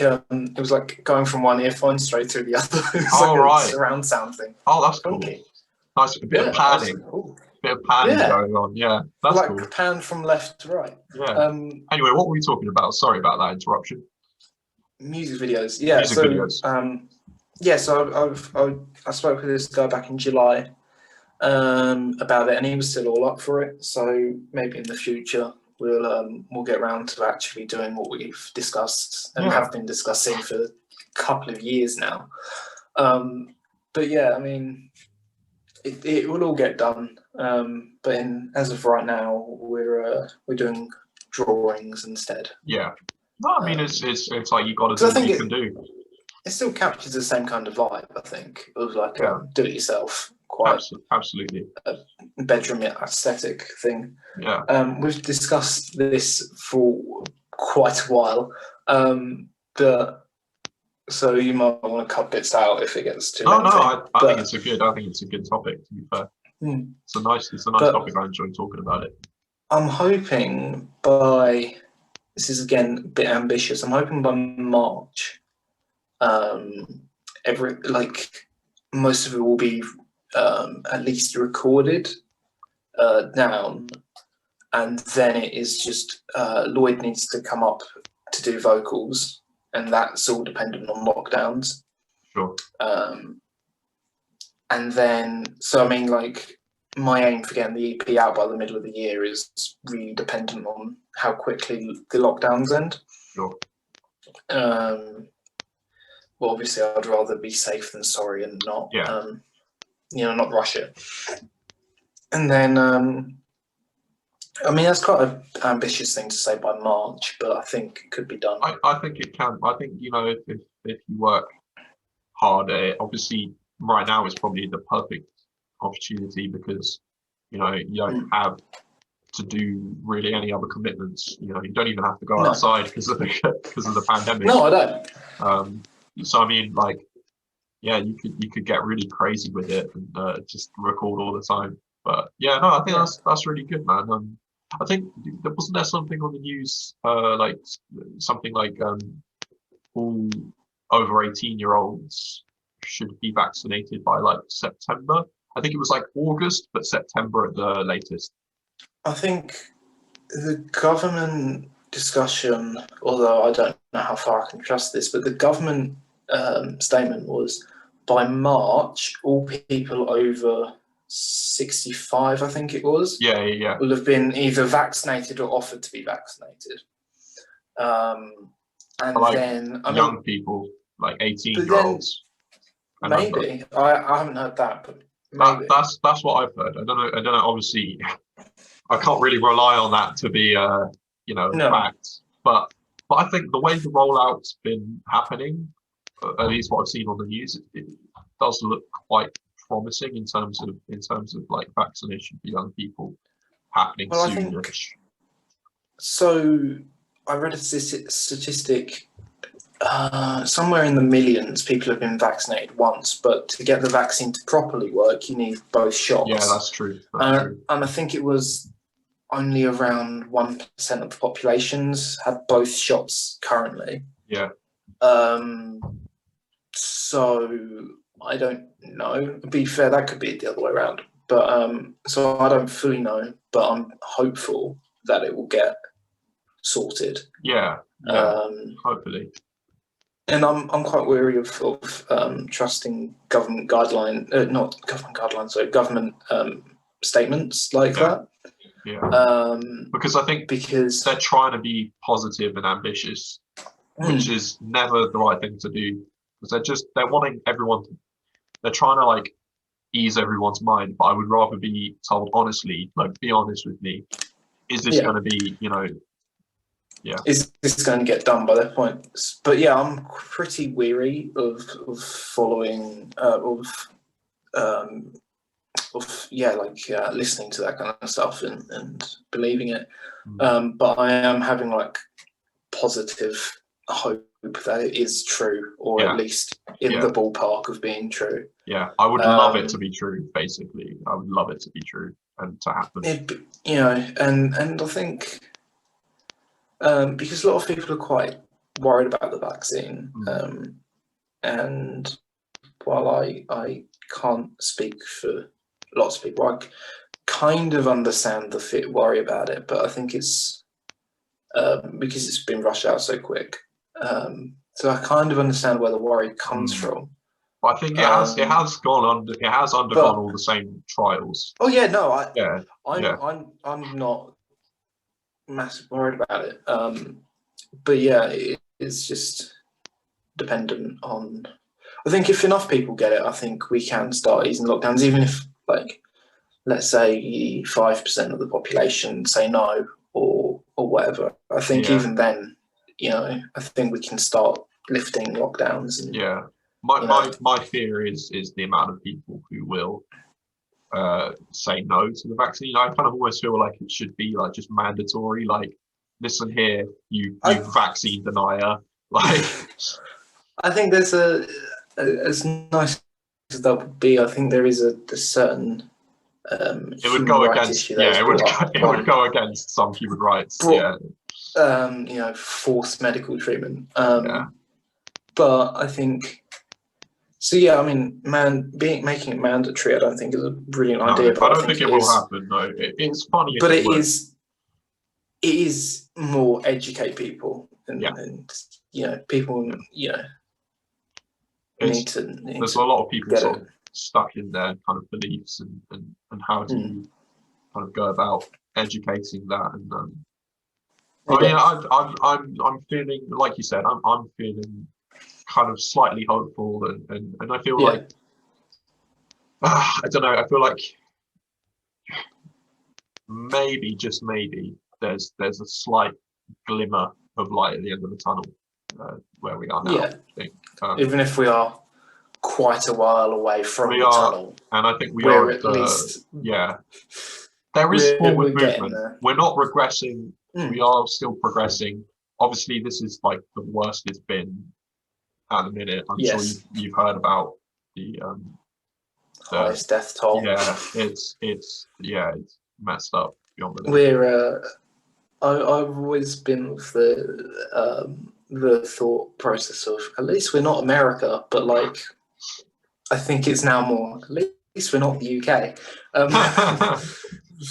going from one earphone straight through the other. Right. Surround sound thing. Oh, that's cool. Nice, a bit of panning. Bit of panning going on. Yeah, that's like cool. Pan from left to right. Yeah. Anyway, what were we talking about? Sorry about that interruption. Music videos. Yeah. So I spoke with this guy back in July about it, and he was still all up for it. So maybe in the future we'll get around to actually doing what we've discussed and have been discussing for a couple of years now. But yeah, I mean, it will all get done. But as of right now, we're doing drawings instead. Yeah. No, I mean it's like you got to do what you can do. It still captures the same kind of vibe, I think. It was like a do-it-yourself, quite absolutely bedroom aesthetic thing. Yeah. We've discussed this for quite a while, but so you might want to cut bits out if it gets too. I think it's a good topic. To be fair, it's a nice topic. I enjoy talking about it. I'm hoping this is again a bit ambitious. I'm hoping by March, most of it will be at least recorded down, and then it is just Lloyd needs to come up to do vocals, and that's all dependent on lockdowns. Sure. And then, so I mean, like, my aim for getting the EP out by the middle of the year is really dependent on how quickly the lockdowns end. Sure. Well, obviously, I'd rather be safe than sorry and not, not rush it. And then, I mean, that's quite an ambitious thing to say by March, but I think it could be done. I think it can. I think, if you work hard at it, obviously right now is probably the perfect opportunity because You don't have to do really any other commitments. You don't even have to go No. outside because of the pandemic. No, I don't. So I mean, like, yeah, you could get really crazy with it and just record all the time. But yeah, no, I think that's really good, man. I think wasn't there something on the news, like something like all over 18-year-olds should be vaccinated by like September. I think it was like August, but September at the latest. I think the government discussion, although I don't know how far I can trust this, but the government statement was by March, all people over 65, I think it was, Yeah. will have been either vaccinated or offered to be vaccinated. And like then young people, like 18-year-olds. Maybe I haven't heard that, but maybe that's what I've heard. I don't know. Obviously, I can't really rely on that to be fact. But I think the way the rollout's been happening, at least what I've seen on the news, it does look quite promising in terms of like vaccination for young people happening soonish. So I read a statistic. Somewhere in the millions, people have been vaccinated once, but to get the vaccine to properly work, you need both shots. Yeah, that's true. And I think it was only around 1% of the populations had both shots currently. Yeah. So I don't know. To be fair, that could be the other way around. But so I don't fully know, but I'm hopeful that it will get sorted. Yeah. Hopefully. And I'm quite wary of trusting government government statements like that. Yeah. Because I think they're trying to be positive and ambitious, which is never the right thing to do. Because they're wanting everyone they're trying to like ease everyone's mind. But I would rather be told honestly, like, be honest with me. Is this going to be, is this going to get done by that point? But yeah, I'm pretty weary of following listening to that kind of stuff and believing it. But I am having like positive hope that it is true, or at least in the ballpark of being true. Yeah, I would love it to be true. Basically, I would love it to be true and to happen. And I think. Because a lot of people are quite worried about the vaccine, and while I can't speak for lots of people, I kind of understand the worry about it, but I think it's because it's been rushed out so quick. So I kind of understand where the worry comes from. But I think it has undergone all the same trials. Oh yeah, no, I'm not massive worried about it. But yeah, it's just dependent on. I think if enough people get it, I think we can start easing lockdowns. Even if, like, let's say 5% of the population say no or whatever. I think even then, I think we can start lifting lockdowns. And, my fear is the amount of people who will say no to the vaccine. I kind of almost feel like it should be like just mandatory. Like, listen here, you vaccine denier. Like, I think there's as nice as that would be. I think there is a certain it would go against it would go against some human rights. Forced medical treatment. But I think. So yeah, I mean, making it mandatory, I don't think is a brilliant idea. But I don't think it will happen. No, it's funny, but it is more educate people, and people, need to. There's a lot of people sort of stuck in their kind of beliefs and how to kind of go about educating that. And I'm feeling, like you said, I'm feeling kind of slightly hopeful, and I feel like I don't know. I feel like maybe, just maybe, there's a slight glimmer of light at the end of the tunnel where we are now. Yeah. I think. Even if we are quite a while away from We the are, tunnel. and I think we We're are at least yeah. There is forward getting movement. there. We're not regressing. Mm. We are still progressing. Obviously, this is like the worst it's been at the minute. I'm sure you've heard about the highest death toll. Yeah, it's messed up beyond belief. We're I've always been with the thought process of, at least we're not America, but like I think it's now more, at least we're not the UK.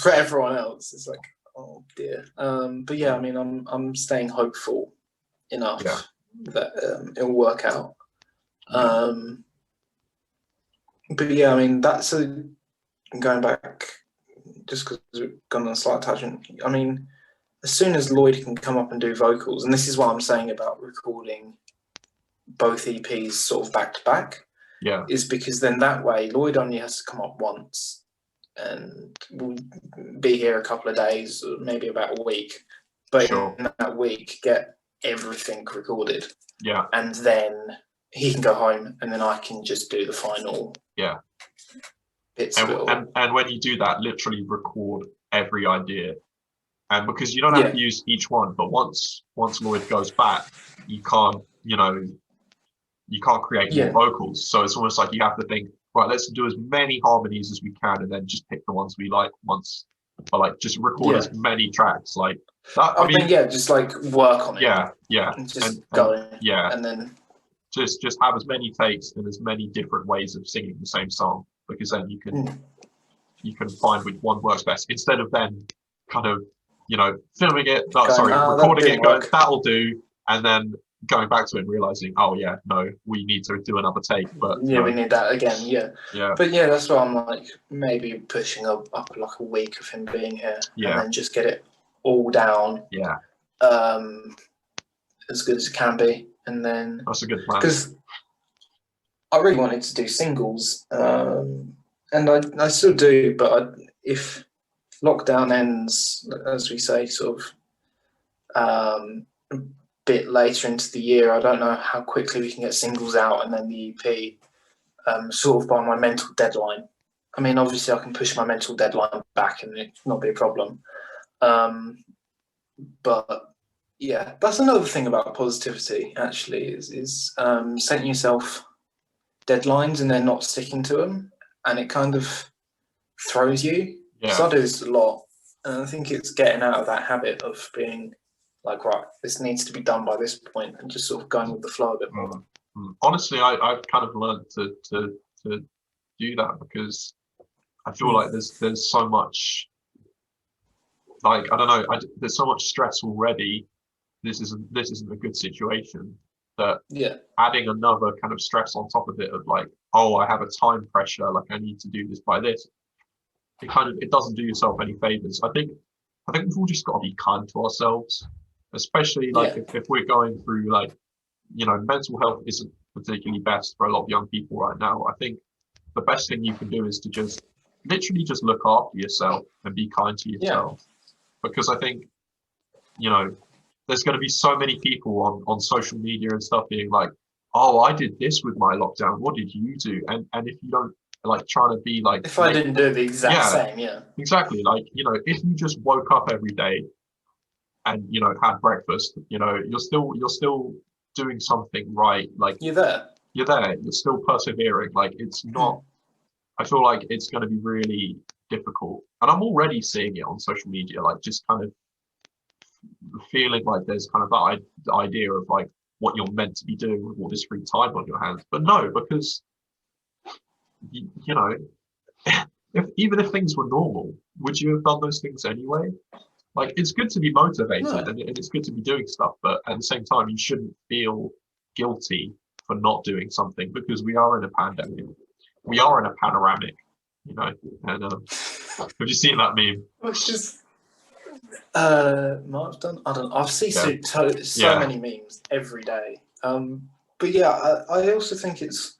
For everyone else, it's like, oh dear. But yeah, I mean, I'm staying hopeful enough that it'll work out. But yeah, I mean, that's going back, just because we've gone on a slight tangent. I mean, as soon as Lloyd can come up and do vocals, and this is what I'm saying about recording both EPs sort of back to back, is because then that way Lloyd only has to come up once and we'll be here a couple of days, or maybe about a week. But in that week, get everything recorded. Yeah. And then he can go home and then I can just do the final bits of it all. And when you do that, literally record every idea. And because you don't have to use each one, but once Lloyd goes back, you can't create more vocals. So it's almost like you have to think, right, let's do as many harmonies as we can, and then just pick the ones we like once, but like just record as many tracks like that. I mean, just like work on it. And just go. And then just have as many takes and as many different ways of singing the same song, because then you can find which one works best, instead of then kind of filming it, recording it, going, that'll do, and then going back to it and realizing, oh yeah, no, we need to do another take. But we need that again. But that's why I'm like maybe pushing up like a week of him being here, and then just get it all down as good as it can be. And then that's a good plan, because I really wanted to do singles, and I still do, but if lockdown ends, as we say, sort of a bit later into the year, I don't know how quickly we can get singles out and then the EP, sort of by my mental deadline. I mean, obviously I can push my mental deadline back and it not be a problem. But yeah, that's another thing about positivity, actually, is setting yourself deadlines and then not sticking to them, and it kind of throws you. So I do this a lot, and I think it's getting out of that habit of being like, right, this needs to be done by this point, and just sort of going with the flow a bit more. Honestly, I've kind of learned to do that, because I feel like there's so much, like, I don't know, there's so much stress already. This isn't a good situation, that adding another kind of stress on top of it, of like, oh, I have a time pressure, like I need to do this by this. It doesn't do yourself any favors. I think we've all just got to be kind to ourselves, especially like if we're going through, like, mental health isn't particularly best for a lot of young people right now. I think the best thing you can do is to just literally just look after yourself and be kind to yourself, because I think there's going to be so many people on social media and stuff being like, oh, I did this with my lockdown, what did you do? And if you don't, like, trying to be like, if I didn't do the exact same, exactly, like, if you just woke up every day and had breakfast, you're still doing something right. Like, you're still persevering. Like, it's not, I feel like it's going to be really difficult, and I'm already seeing it on social media, like, just kind of feeling like there's kind of that idea of like what you're meant to be doing with all this free time on your hands. But no, because even if things were normal, would you have done those things anyway? Like, it's good to be motivated and it's good to be doing stuff, but at the same time, you shouldn't feel guilty for not doing something, because we are in a pandemic. We are in a panoramic, and have you seen that meme? Which is might have done. I don't know. I've seen so many memes every day. But yeah, I also think it's,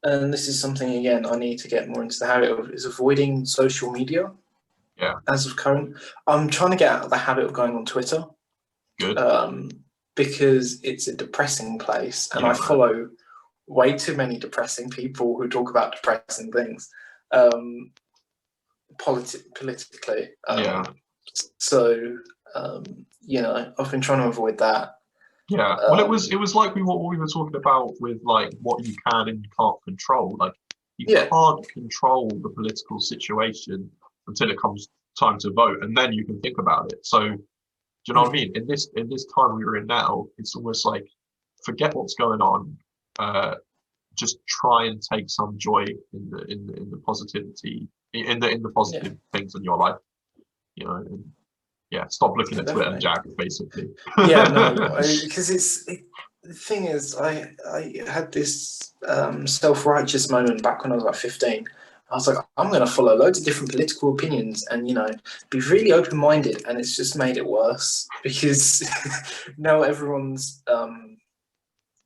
and this is something, again, I need to get more into the habit of, is avoiding social media. Yeah. As of current, I'm trying to get out of the habit of going on Twitter. Good. Because it's a depressing place, and I follow way too many depressing people who talk about depressing things, politically. Yeah. So you know, I've been trying to avoid that. Yeah. Well, it was like what we were talking about with like what you can and you can't control. Like you Yeah. can't control the political situation until it comes time to vote, and then you can think about it. So, do you know what I mean? In this time we are in now, it's almost like forget what's going on. Just try and take some joy in the positivity in the positive things in your life. You know, and yeah, stop looking at Twitter, Jack, basically. Yeah, no, because the thing is, I had this self-righteous moment back when I was like 15. I was like, I'm going to follow loads of different political opinions and, you know, be really open-minded. And it's just made it worse because now everyone's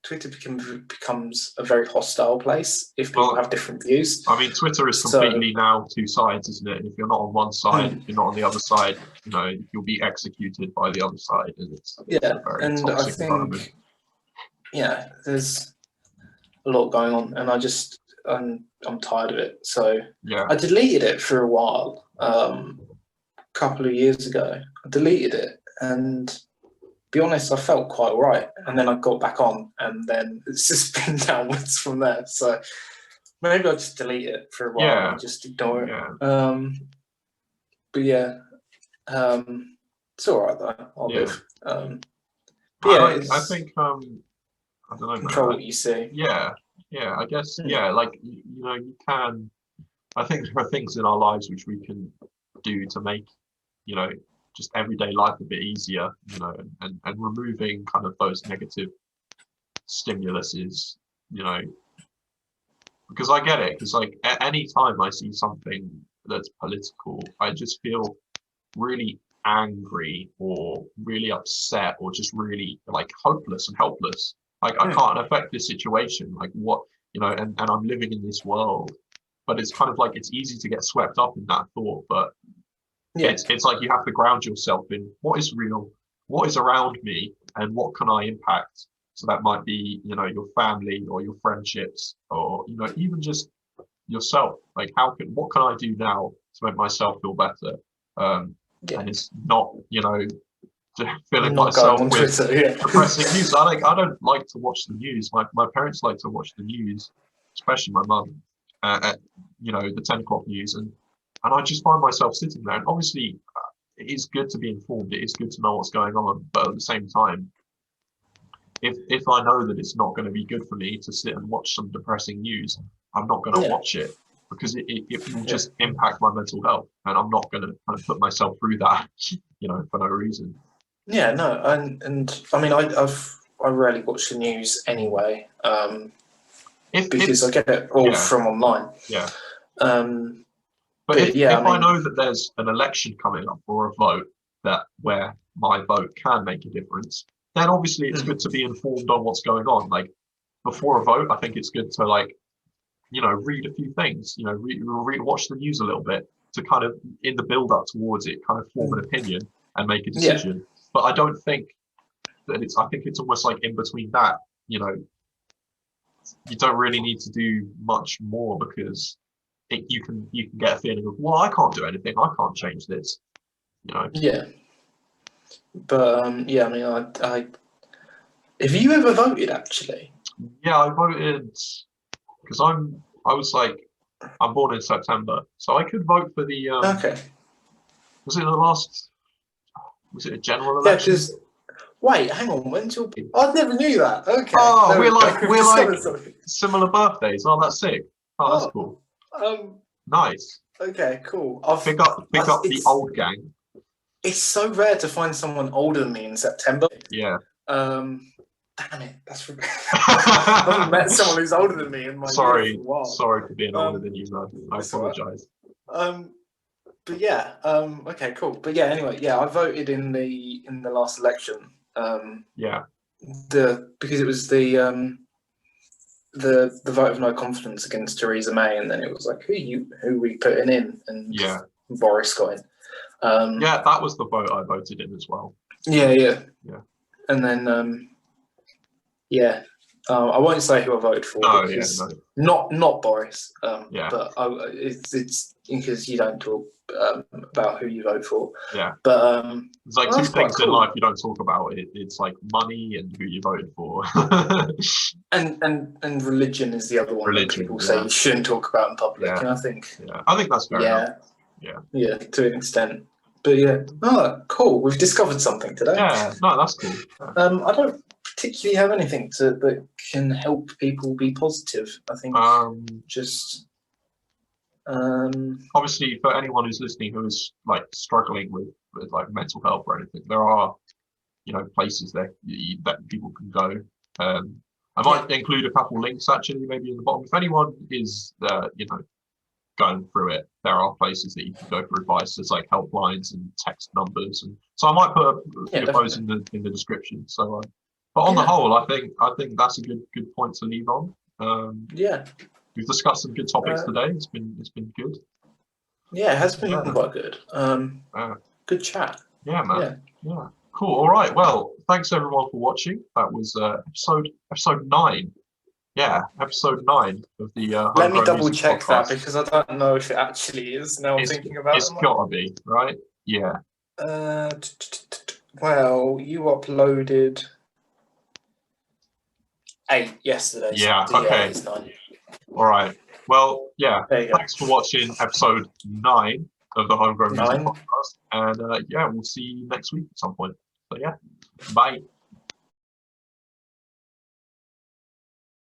Twitter becomes a very hostile place if people have different views. I mean, Twitter is completely now two sides, isn't it? And if you're not on one side, if you're not on the other side, you know, you'll be executed by the other side. And it's a very toxic environment. Yeah, there's a lot going on, and I'm tired of it. So yeah, I deleted it for a while. A couple of years ago, I deleted it, and be honest, I felt quite right. And then I got back on, and then it's just been downwards from there. So maybe I'll just delete it for a while and just ignore it. Yeah. But yeah, it's all right though. I'll live. I think I don't know. Control what you see. Yeah, I guess like you know, you can. I think there are things in our lives which we can do to make, you know, just everyday life a bit easier, you know, and removing kind of those negative stimuluses, you know, because I get it, because like at any time I see something that's political, I just feel really angry or really upset or just really like hopeless and helpless. Like I can't affect this situation, like what, you know, and I'm living in this world, but it's kind of like it's easy to get swept up in that thought, but it's like you have to ground yourself in what is real, what is around me, and what can I impact. So that might be, you know, your family or your friendships, or you know, even just yourself. Like, what can I do now to make myself feel better? And it's not, you know, filling myself with depressing news. I don't like to watch the news. My parents like to watch the news, especially my mum, at you know, the 10 o'clock news, and I just find myself sitting there. And obviously, it is good to be informed. It is good to know what's going on. But at the same time, if I know that it's not going to be good for me to sit and watch some depressing news, I'm not going to watch it, because it will just impact my mental health, and I'm not going to kind of put myself through that, you know, for no reason. Yeah, no, and I mean, I rarely watch the news anyway, because I get it all from online. Yeah. But if I know that there's an election coming up or a vote where my vote can make a difference, then obviously it's good to be informed on what's going on. Like before a vote, I think it's good to, like, you know, read a few things, you know, watch the news a little bit to kind of, in the build up towards it, kind of form an opinion and make a decision. But I don't think that I think it's almost like in between that, you know, you don't really need to do much more, because you can get a feeling of, well, I can't do anything, I can't change this, you know. Yeah. But yeah, I mean, I have you ever voted actually? Yeah, I voted because I'm born in September, so I could vote for the was it a general election? Yeah, wait, hang on, when's your... I never knew that. Okay. Oh, we're like similar birthdays. Oh, that's sick. Oh, that's cool. Nice. Okay, cool. Pick up the old gang. It's so rare to find someone older than me in September. Yeah. Damn it, that's I haven't met someone who's older than me in my sorry year for a while. Sorry for being older than you, man. I apologize. But yeah, okay, cool. But yeah, anyway, yeah, I voted in the last election. Because it was the vote of no confidence against Theresa May, and then it was like, who are we putting in? And Boris got in. Yeah, that was the vote I voted in as well. Yeah. And then I won't say who I voted for No, because yeah, no. not Boris. Yeah. But it's because you don't talk about who you vote for. Yeah. But There's like well, two that's quite things in cool. life you don't talk about. It's like money and who you voted for. And religion is the other one that Religion, people say you shouldn't talk about in public. Yeah. And I think I think that's fair enough. Yeah, to an extent. But yeah, cool. We've discovered something today. Yeah, no, that's cool. Yeah. I don't particularly have anything that can help people be positive. I think just obviously for anyone who's listening who is like struggling with like mental health or anything, there are places that people can go. I might include a couple links actually, maybe in the bottom. If anyone is going through it, there are places that you can go for advice. There's like helplines and text numbers, and so I might put a few of those in the description. So, but on the whole, I think that's a good point to leave on. We've discussed some good topics today. It's been good. Yeah, it has been quite good. Good chat. Yeah, man. Yeah. Cool. All right. Well, thanks everyone for watching. That was episode 9. Yeah, episode 9 of the Let me Homegrown double Music check podcast. that because I don't know if it actually is. Now I'm thinking about it. It's gotta be, right? Yeah. Well, you uploaded 8 yesterday. Yeah. So Okay. it's 9. All right. Well, yeah. There you go. Thanks for watching episode 9 of the Homegrown Music podcast, and we'll see you next week at some point. So yeah, bye.